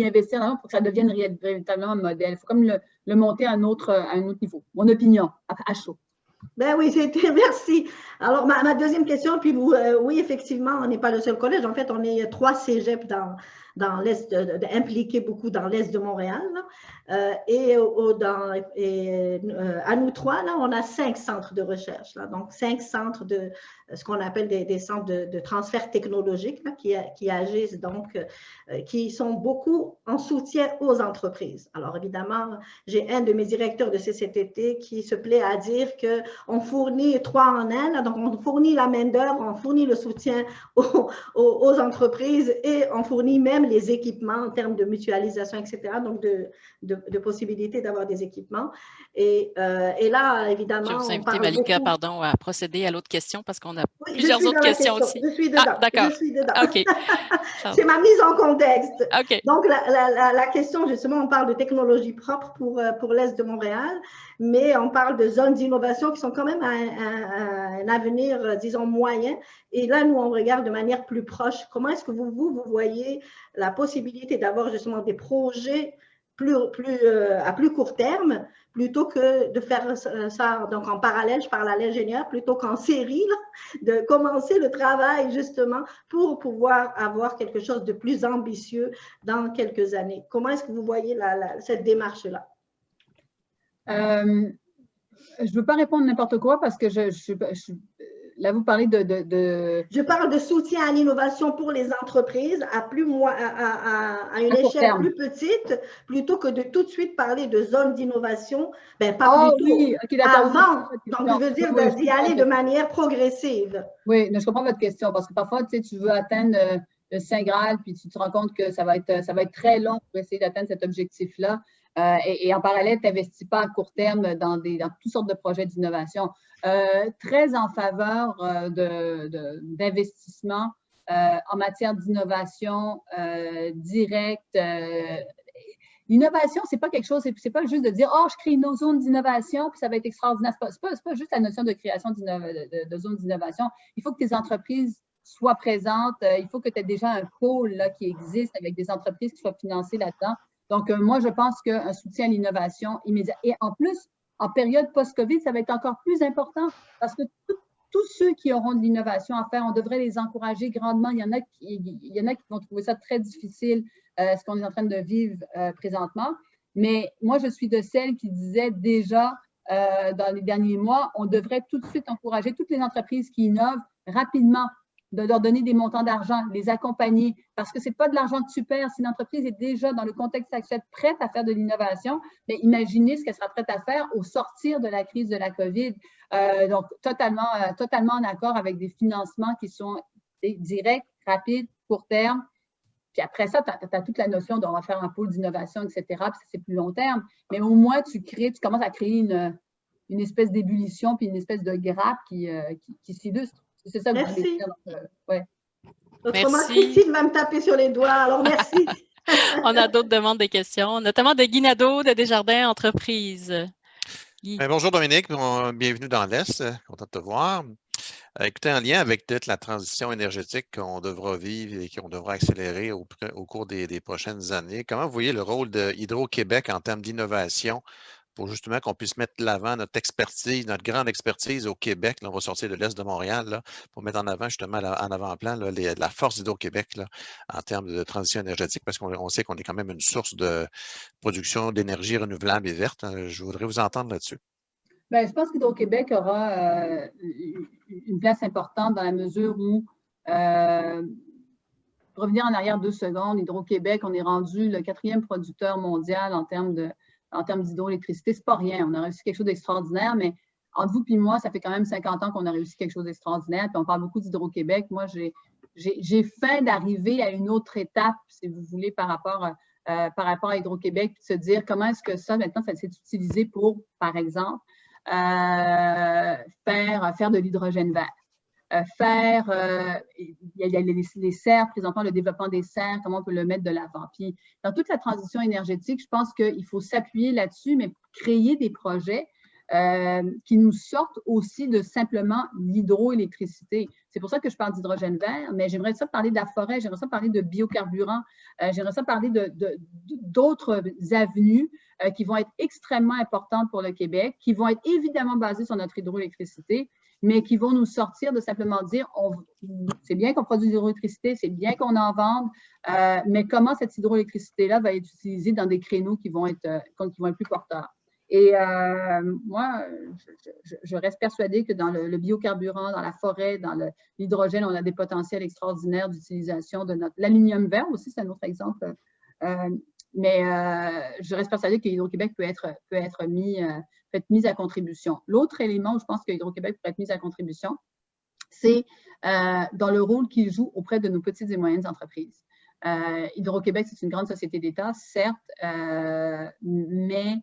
investir là pour que ça devienne véritablement un modèle. Il faut comme le monter à un autre niveau. Mon opinion, à chaud. Ben oui, merci. Alors, ma deuxième question, puis oui, effectivement, on n'est pas le seul collège. En fait, on est 3 cégeps dans l'Est, impliqués beaucoup dans l'Est de Montréal. Et à nous 3, là, on a 5 centres de recherche. Là, donc, 5 centres de ce qu'on appelle des centres de transfert technologique là, qui agissent, donc, qui sont beaucoup en soutien aux entreprises. Alors, évidemment, j'ai un de mes directeurs de CCTT qui se plaît à dire qu'on fournit 3 en 1. Là, donc, on fournit la main-d'œuvre, on fournit le soutien aux entreprises et on fournit même les équipements en termes de mutualisation, etc. Donc, de possibilités d'avoir des équipements. Et là, évidemment, je vais vous inviter, Malika, pardon, à procéder à l'autre question parce qu'on a plusieurs autres questions aussi. Je suis dedans. Ah, d'accord. Je suis dedans. OK. C'est ma mise en contexte. OK. Donc, la question, justement, on parle de technologie propre pour l'Est de Montréal, mais on parle de zones d'innovation qui sont quand même un avenir, disons, moyen. Et là, nous, on regarde de manière plus proche. Comment est-ce que vous voyez la possibilité d'avoir justement des projets à plus court terme, plutôt que de faire ça donc en parallèle, je parle à l'ingénieur, plutôt qu'en série, là, de commencer le travail justement pour pouvoir avoir quelque chose de plus ambitieux dans quelques années. Comment est-ce que vous voyez cette démarche-là? Je ne veux pas répondre n'importe quoi parce que là, vous parlez Je parle de soutien à l'innovation pour les entreprises à une échelle plus petite, plutôt que de tout de suite parler de zones d'innovation. Ben, pas du tout. Oui. Okay, avant. Donc, je veux dire d'y aller de manière progressive. Oui, je comprends votre question parce que parfois, tu veux atteindre le Saint Graal, puis tu te rends compte que ça va être très long pour essayer d'atteindre cet objectif-là. Et en parallèle, tu n'investis pas à court terme dans toutes sortes de projets d'innovation. Très en faveur d'investissement en matière d'innovation directe. L'innovation, ce n'est pas quelque chose, c'est pas juste de dire « Oh, je crée une zone d'innovation, puis ça va être extraordinaire ». Ce n'est pas juste la notion de création de zone d'innovation. Il faut que tes entreprises soient présentes. Il faut que tu aies déjà un pôle là, qui existe avec des entreprises qui soient financées là-dedans. Donc, moi, je pense qu'un soutien à l'innovation immédiat. Et en plus, en période post-COVID, ça va être encore plus important parce que tous ceux qui auront de l'innovation à faire, on devrait les encourager grandement. Il y en a qui vont trouver ça très difficile, ce qu'on est en train de vivre présentement. Mais moi, je suis de celles qui disaient déjà dans les derniers mois, on devrait tout de suite encourager toutes les entreprises qui innovent rapidement, de leur donner des montants d'argent, les accompagner, parce que ce n'est pas de l'argent que tu perds. Si l'entreprise est déjà dans le contexte actuel prête à faire de l'innovation, mais imaginez ce qu'elle sera prête à faire au sortir de la crise de la COVID. Donc, totalement en accord avec des financements qui sont directs, rapides, court terme. Puis après ça, tu as toute la notion d'on va faire un pôle d'innovation, etc. Puis ça, c'est plus long terme. Mais au moins, tu commences à créer une espèce d'ébullition puis une espèce de grappe qui s'illustre. C'est ça que merci. Vous voulez dire. Donc, ouais. Autrement, Christine va me taper sur les doigts, alors merci. On a d'autres demandes de questions, notamment de Guy Nadeau de Desjardins Entreprises. Bonjour Dominique, bienvenue dans l'Est, content de te voir. Écoutez, en lien avec peut-être la transition énergétique qu'on devra vivre et qu'on devra accélérer au cours des prochaines années, comment vous voyez le rôle de Hydro-Québec en termes d'innovation pour justement qu'on puisse mettre de l'avant notre expertise, notre grande expertise au Québec? Là, on va sortir de l'Est de Montréal là, pour mettre en avant justement en avant-plan la force d'Hydro-Québec en termes de transition énergétique, parce qu'on sait qu'on est quand même une source de production d'énergie renouvelable et verte. Je voudrais vous entendre là-dessus. Bien, je pense qu'Hydro-Québec aura une place importante dans la mesure où, pour revenir en arrière 2 secondes, Hydro-Québec, on est rendu le 4e producteur mondial en termes d'hydroélectricité. Ce n'est pas rien. On a réussi quelque chose d'extraordinaire, mais entre vous et moi, ça fait quand même 50 ans qu'on a réussi quelque chose d'extraordinaire. Puis on parle beaucoup d'Hydro-Québec. Moi, j'ai faim d'arriver à une autre étape, si vous voulez, par rapport à Hydro-Québec, puis de se dire comment est-ce que ça, maintenant, ça s'est utilisé pour, par exemple, faire de l'hydrogène vert. Il y a les serres, présentement le développement des serres, comment on peut le mettre de l'avant. Puis, dans toute la transition énergétique, je pense qu'il faut s'appuyer là-dessus, mais créer des projets qui nous sortent aussi de simplement l'hydroélectricité. C'est pour ça que je parle d'hydrogène vert, mais j'aimerais ça parler de la forêt, j'aimerais ça parler de biocarburants, j'aimerais ça parler d'autres avenues qui vont être extrêmement importantes pour le Québec, qui vont être évidemment basées sur notre hydroélectricité, mais qui vont nous sortir de simplement dire c'est bien qu'on produise de l'hydroélectricité, c'est bien qu'on en vende, mais comment cette hydroélectricité-là va être utilisée dans des créneaux qui vont être plus porteurs. Et moi, je reste persuadée que dans le biocarburant, dans la forêt, dans l'hydrogène, on a des potentiels extraordinaires d'utilisation de l'aluminium vert aussi, c'est un autre exemple. Mais je reste persuadée que Hydro-Québec peut être mis à contribution. L'autre élément où je pense que Hydro-Québec peut être mis à contribution, c'est dans le rôle qu'il joue auprès de nos petites et moyennes entreprises. Hydro-Québec, c'est une grande société d'État, certes, mais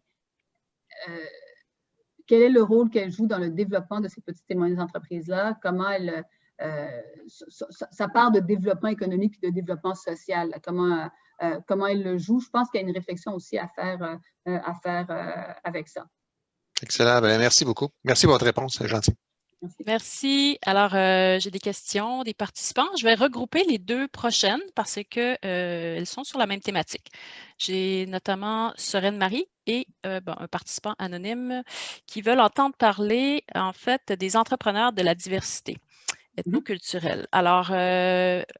quel est le rôle qu'elle joue dans le développement de ces petites et moyennes entreprises-là? Comment ça part de développement économique et de développement social. Comment elle le joue? Je pense qu'il y a une réflexion aussi à faire avec ça. Excellent. Bien, merci beaucoup. Merci pour votre réponse. C'est gentil. Merci. Alors, j'ai des questions des participants. Je vais regrouper les 2 prochaines parce qu'elles sont sur la même thématique. J'ai notamment Sorène Marie et un participant anonyme qui veulent entendre parler, en fait, des entrepreneurs de la diversité ethnoculturelle. Alors,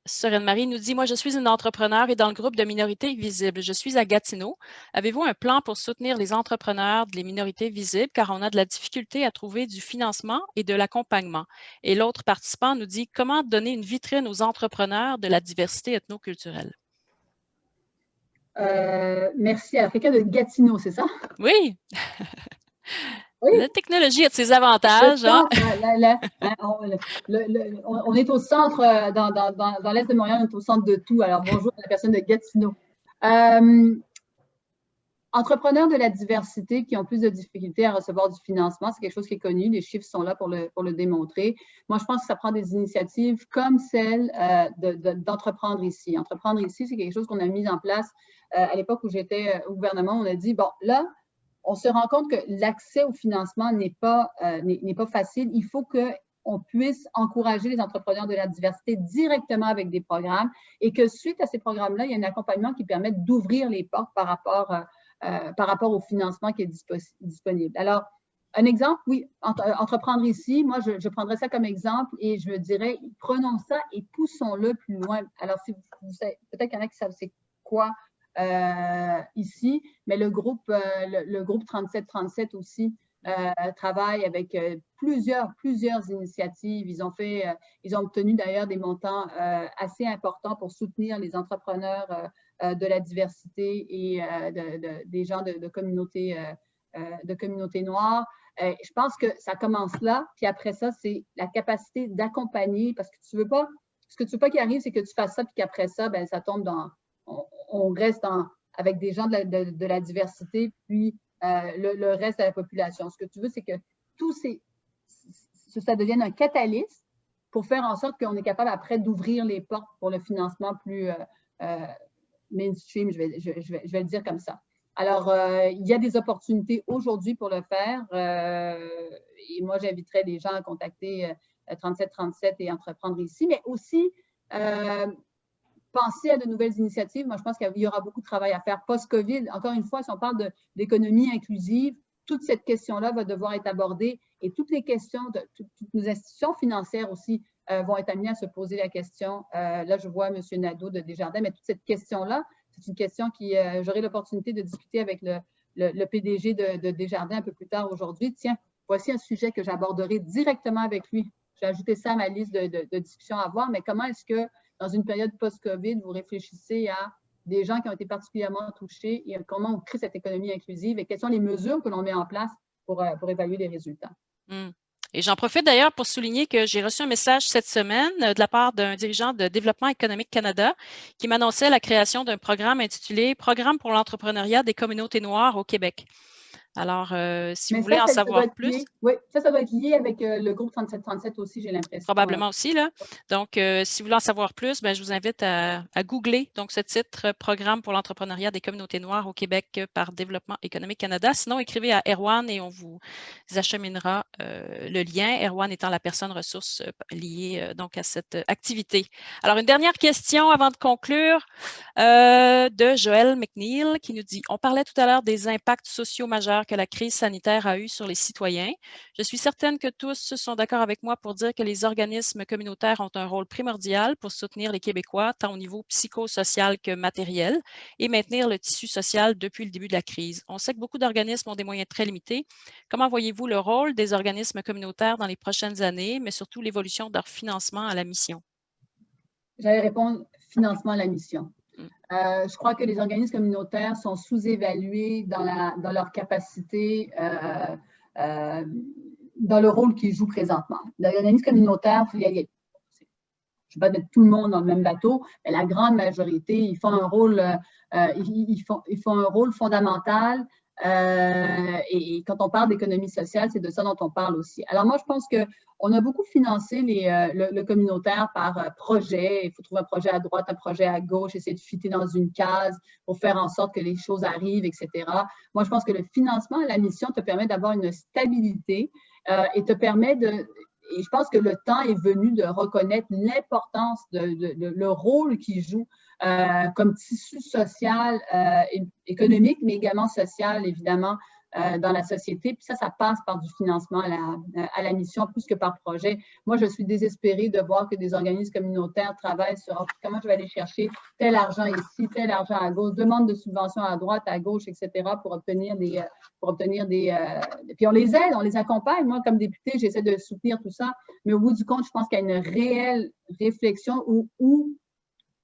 Sorène Marie nous dit « Moi, je suis une entrepreneure et dans le groupe de minorités visibles. Je suis à Gatineau. Avez-vous un plan pour soutenir les entrepreneurs des minorités visibles car on a de la difficulté à trouver du financement et de l'accompagnement? » Et l'autre participant nous dit « Comment donner une vitrine aux entrepreneurs de la diversité ethnoculturelle? » Merci. Alors, quelqu'un de Gatineau, c'est ça? Oui. Oui. La technologie a de ses avantages. On est au centre, dans l'Est de Montréal, on est au centre de tout. Alors, bonjour à la personne de Gatineau. Entrepreneurs de la diversité qui ont plus de difficultés à recevoir du financement, c'est quelque chose qui est connu, les chiffres sont là pour le démontrer. Moi, je pense que ça prend des initiatives comme celle d'entreprendre ici. Entreprendre ici, c'est quelque chose qu'on a mis en place à l'époque où j'étais au gouvernement. On a dit, bon, là, on se rend compte que l'accès au financement n'est pas facile. Il faut que on puisse encourager les entrepreneurs de la diversité directement avec des programmes et que suite à ces programmes-là, il y a un accompagnement qui permette d'ouvrir les portes par rapport au financement qui est disponible. Alors, un exemple, oui, entreprendre ici, moi, je prendrais ça comme exemple et je me dirais, prenons ça et poussons-le plus loin. Alors, si vous savez, peut-être qu'il y en a qui savent c'est quoi ici, mais le groupe 3737 aussi travaille avec plusieurs initiatives. Ils ont obtenu d'ailleurs des montants assez importants pour soutenir les entrepreneurs de la diversité et des gens de communautés noires. Je pense que ça commence là, puis après ça, c'est la capacité d'accompagner, parce que ce que tu veux pas qu'il arrive, c'est que tu fasses ça, puis qu'après ça, ben, ça tombe on reste avec des gens de la diversité, puis le reste de la population. Ce que tu veux, c'est que ça devienne un catalyste pour faire en sorte qu'on est capable après d'ouvrir les portes pour le financement plus mainstream, je vais le dire comme ça. Alors, il y a des opportunités aujourd'hui pour le faire et moi, j'inviterais les gens à contacter 3737 et entreprendre ici, mais aussi penser à de nouvelles initiatives. Moi, je pense qu'il y aura beaucoup de travail à faire post-COVID. Encore une fois, si on parle d'économie inclusive, toute cette question-là va devoir être abordée et toutes les questions de toutes nos institutions financières aussi vont être amenées à se poser la question. Là, je vois M. Nadeau de Desjardins, mais toute cette question-là, c'est une question qui, j'aurai l'opportunité de discuter avec le PDG de Desjardins un peu plus tard aujourd'hui. Tiens, voici un sujet que j'aborderai directement avec lui. J'ai ajouté ça à ma liste de discussions à voir, mais comment est-ce que, dans une période post-COVID, vous réfléchissez à des gens qui ont été particulièrement touchés et comment on crée cette économie inclusive et quelles sont les mesures que l'on met en place pour évaluer les résultats. Et j'en profite d'ailleurs pour souligner que j'ai reçu un message cette semaine de la part d'un dirigeant de Développement économique Canada qui m'annonçait la création d'un programme intitulé « Programme pour l'entrepreneuriat des communautés noires au Québec ». Alors, si vous voulez en savoir plus… Oui, ça doit être lié avec le groupe 3737 aussi, j'ai l'impression. Probablement aussi, là. Donc, si vous voulez en savoir plus, ben, je vous invite à googler donc, ce titre « Programme pour l'entrepreneuriat des communautés noires au Québec par Développement économique Canada ». Sinon, écrivez à Erwan et on vous acheminera le lien, Erwan étant la personne ressource liée donc, à cette activité. Alors, une dernière question avant de conclure de Joël McNeil qui nous dit « On parlait tout à l'heure des impacts sociaux majeurs que la crise sanitaire a eu sur les citoyens. Je suis certaine que tous sont d'accord avec moi pour dire que les organismes communautaires ont un rôle primordial pour soutenir les Québécois, tant au niveau psychosocial que matériel, et maintenir le tissu social depuis le début de la crise. On sait que beaucoup d'organismes ont des moyens très limités. Comment voyez-vous le rôle des organismes communautaires dans les prochaines années, mais surtout l'évolution de leur financement à la mission? J'allais répondre financement à la mission. Je crois que les organismes communautaires sont sous-évalués dans leur capacité, dans le rôle qu'ils jouent présentement. Les organismes communautaires, je ne vais pas mettre tout le monde dans le même bateau, mais la grande majorité, ils font un rôle, ils font un rôle fondamental. Et quand on parle d'économie sociale, c'est de ça dont on parle aussi. Alors moi, je pense qu'on a beaucoup financé le communautaire par projet. Il faut trouver un projet à droite, un projet à gauche, essayer de fitter dans une case pour faire en sorte que les choses arrivent, etc. Moi, je pense que le financement à la mission te permet d'avoir une stabilité et te permet et je pense que le temps est venu de reconnaître l'importance le rôle qu'il joue comme tissu social, économique, mais également social, évidemment, dans la société. Puis ça passe par du financement à la mission plus que par projet. Moi, je suis désespérée de voir que des organismes communautaires travaillent sur comment je vais aller chercher tel argent ici, tel argent à gauche, demande de subventions à droite, à gauche, etc., pour obtenir des puis on les aide, on les accompagne. Moi, comme députée, j'essaie de soutenir tout ça. Mais au bout du compte, je pense qu'il y a une réelle réflexion ou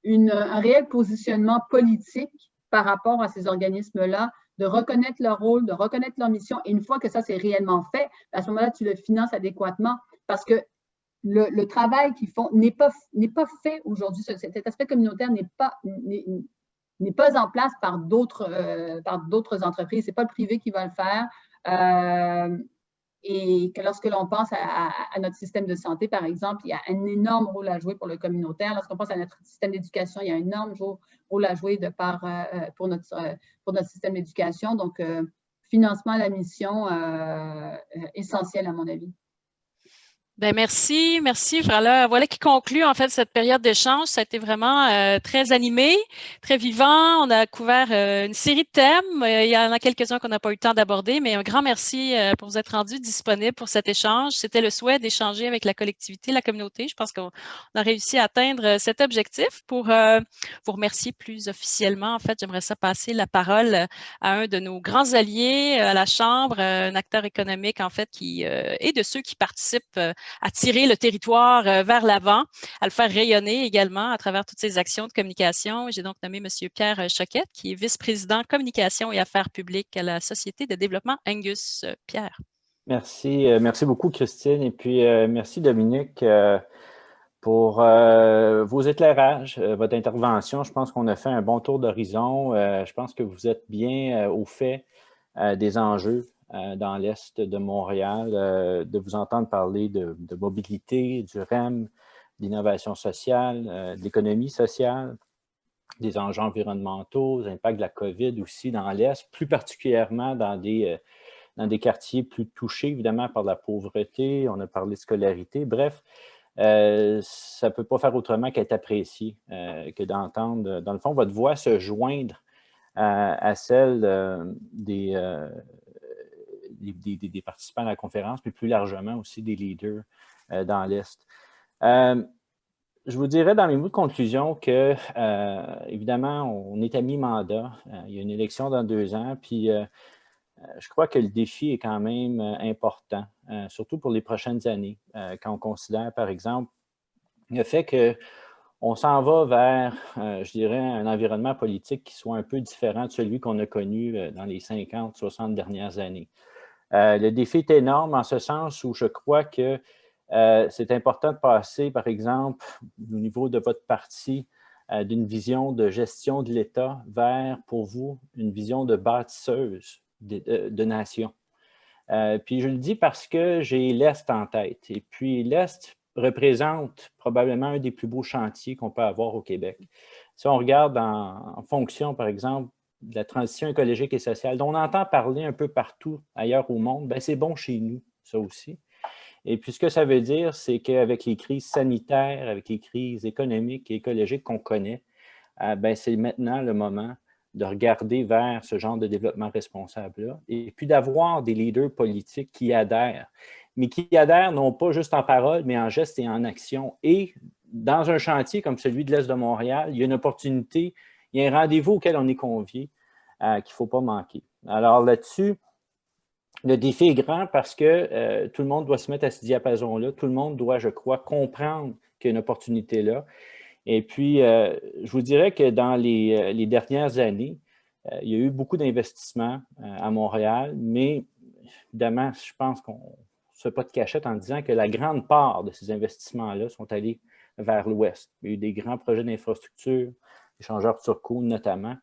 un réel positionnement politique par rapport à ces organismes-là, de reconnaître leur rôle, de reconnaître leur mission. Et une fois que ça, c'est réellement fait, à ce moment-là, tu le finances adéquatement parce que le travail qu'ils font n'est pas fait aujourd'hui. Cet aspect communautaire n'est pas en place par d'autres entreprises. Ce n'est pas le privé qui va le faire. Et que lorsque l'on pense à notre système de santé, par exemple, il y a un énorme rôle à jouer pour le communautaire. Lorsqu'on pense à notre système d'éducation, il y a un énorme rôle à jouer pour notre système d'éducation. Donc, financement à la mission, essentiel à mon avis. Ben merci. Voilà qui conclut en fait cette période d'échange. Ça a été vraiment très animé, très vivant. On a couvert une série de thèmes. Il y en a quelques-uns qu'on n'a pas eu le temps d'aborder, mais un grand merci pour vous être rendu disponible pour cet échange. C'était le souhait d'échanger avec la collectivité, la communauté. Je pense qu'on a réussi à atteindre cet objectif. Pour vous remercier plus officiellement, en fait, j'aimerais ça passer la parole à un de nos grands alliés à la Chambre, un acteur économique en fait qui est de ceux qui participent à tirer le territoire vers l'avant, à le faire rayonner également à travers toutes ces actions de communication. J'ai donc nommé M. Pierre Choquette, qui est vice-président communication et affaires publiques à la Société de développement Angus. Pierre. Merci, merci beaucoup, Christine. Et puis, merci, Dominique, pour vos éclairages, votre intervention. Je pense qu'on a fait un bon tour d'horizon. Je pense que vous êtes bien au fait des enjeux dans l'Est de Montréal, de vous entendre parler de mobilité, du REM, d'innovation sociale, de l'économie sociale, des enjeux environnementaux, des impacts de la COVID aussi dans l'Est, plus particulièrement dans des quartiers plus touchés, évidemment, par la pauvreté. On a parlé de scolarité. Bref, ça ne peut pas faire autrement qu'être apprécié, que d'entendre, dans le fond, votre voix se joindre à celle des participants à la conférence, puis plus largement aussi des leaders dans l'Est. Je vous dirais dans mes mots de conclusion que, évidemment, on est à mi-mandat. Il y a une élection dans 2 ans, puis je crois que le défi est quand même important, surtout pour les prochaines années, quand on considère, par exemple, le fait qu'on s'en va vers, je dirais, un environnement politique qui soit un peu différent de celui qu'on a connu dans les 50, 60 dernières années. Le défi est énorme en ce sens où je crois que c'est important de passer, par exemple, au niveau de votre parti, d'une vision de gestion de l'État vers, pour vous, une vision de bâtisseuse de nation. Puis je le dis parce que j'ai l'Est en tête. Et puis l'Est représente probablement un des plus beaux chantiers qu'on peut avoir au Québec. Si on regarde en fonction, par exemple, de la transition écologique et sociale, dont on entend parler un peu partout ailleurs au monde, bien, c'est bon chez nous, ça aussi. Et puis, ce que ça veut dire, c'est qu'avec les crises sanitaires, avec les crises économiques et écologiques qu'on connaît, bien, c'est maintenant le moment de regarder vers ce genre de développement responsable-là et puis d'avoir des leaders politiques qui adhèrent, mais qui adhèrent non pas juste en parole, mais en geste et en action. Et dans un chantier comme celui de l'Est de Montréal, il y a une opportunité, il y a un rendez-vous auquel on est convié qu'il ne faut pas manquer. Alors là-dessus, le défi est grand parce que tout le monde doit se mettre à ce diapason-là. Tout le monde doit, je crois, comprendre qu'il y a une opportunité là. Et puis, je vous dirais que dans les dernières années, il y a eu beaucoup d'investissements à Montréal, mais évidemment, je pense qu'on ne se fait pas de cachette en disant que la grande part de ces investissements-là sont allés vers l'Ouest. Il y a eu des grands projets d'infrastructure, échangeurs Turco notamment,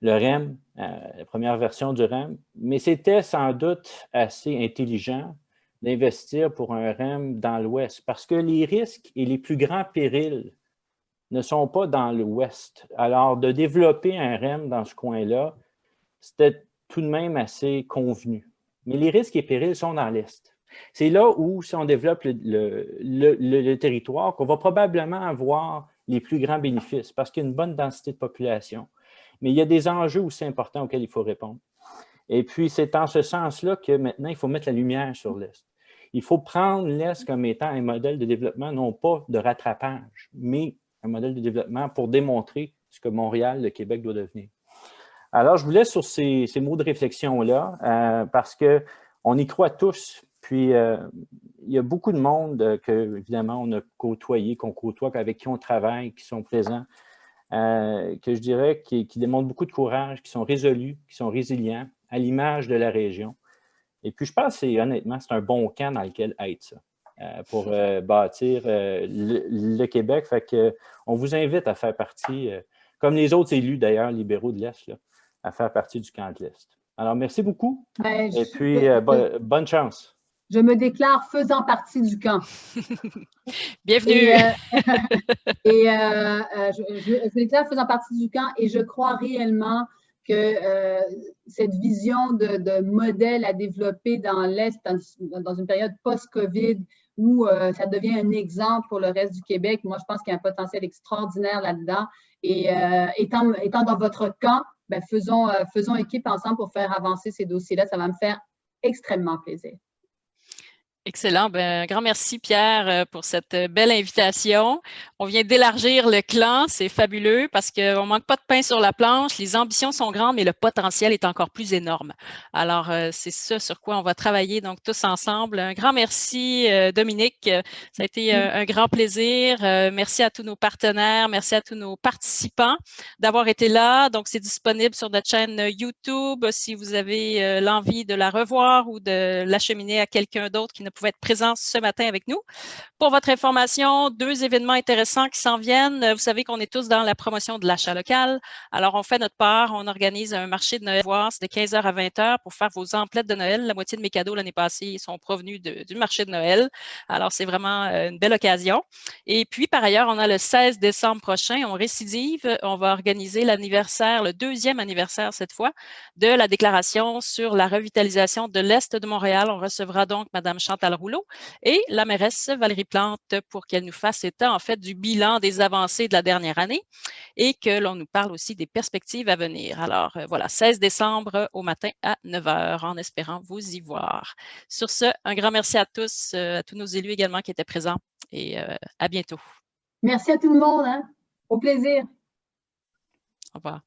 le REM, la première version du REM, mais c'était sans doute assez intelligent d'investir pour un REM dans l'Ouest parce que les risques et les plus grands périls ne sont pas dans l'Ouest. Alors, de développer un REM dans ce coin-là, c'était tout de même assez convenu. Mais les risques et périls sont dans l'Est. C'est là où, si on développe le territoire, qu'on va probablement avoir les plus grands bénéfices parce qu'il y a une bonne densité de population. Mais il y a des enjeux aussi importants auxquels il faut répondre. Et puis, c'est en ce sens-là que maintenant, il faut mettre la lumière sur l'Est. Il faut prendre l'Est comme étant un modèle de développement, non pas de rattrapage, mais un modèle de développement pour démontrer ce que Montréal, le Québec doit devenir. Alors, je vous laisse sur ces mots de réflexion-là parce qu'on y croit tous. Puis, il y a beaucoup de monde que, évidemment, on a côtoyé, qu'on côtoie, avec qui on travaille, qui sont présents, que je dirais qui démontrent beaucoup de courage, qui sont résolus, qui sont résilients, à l'image de la région. Et puis, je pense que honnêtement, c'est un bon camp dans lequel être ça. Pour bâtir le Québec. Fait qu'on vous invite à faire partie, comme les autres élus d'ailleurs, libéraux de l'Est, à faire partie du camp de l'Est. Alors, merci beaucoup. Et puis, bonne chance. Je me déclare faisant partie du camp. Bienvenue. Je me déclare faisant partie du camp et je crois réellement que cette vision de modèle à développer dans l'Est, dans une période post-COVID, où ça devient un exemple pour le reste du Québec. Moi, je pense qu'il y a un potentiel extraordinaire là-dedans. Et étant dans votre camp, ben, faisons équipe ensemble pour faire avancer ces dossiers-là. Ça va me faire extrêmement plaisir. Excellent. Ben, un grand merci, Pierre, pour cette belle invitation. On vient d'élargir le clan. C'est fabuleux parce qu'on ne manque pas de pain sur la planche. Les ambitions sont grandes, mais le potentiel est encore plus énorme. Alors, c'est ça sur quoi on va travailler donc tous ensemble. Un grand merci, Dominique. Ça a été un grand plaisir. Merci à tous nos partenaires. Merci à tous nos participants d'avoir été là. Donc, c'est disponible sur notre chaîne YouTube si vous avez l'envie de la revoir ou de l'acheminer à quelqu'un d'autre qui ne pouvait être présent ce matin avec nous. Pour votre information, 2 événements intéressants qui s'en viennent. Vous savez qu'on est tous dans la promotion de l'achat local. Alors, on fait notre part. On organise un marché de Noël. C'est de 15h à 20h pour faire vos emplettes de Noël. La moitié de mes cadeaux l'année passée sont provenus du marché de Noël. Alors, c'est vraiment une belle occasion. Et puis, par ailleurs, on a le 16 décembre prochain, on récidive. On va organiser l'anniversaire, le 2e anniversaire cette fois, de la déclaration sur la revitalisation de l'Est de Montréal. On recevra donc Mme Chantal Rouleau et la mairesse Valérie Plante pour qu'elle nous fasse état en fait du bilan des avancées de la dernière année et que l'on nous parle aussi des perspectives à venir. Alors voilà, 16 décembre au matin à 9h en espérant vous y voir. Sur ce, un grand merci à tous nos élus également qui étaient présents et à bientôt. Merci à tout le monde. Hein? Au plaisir. Au revoir.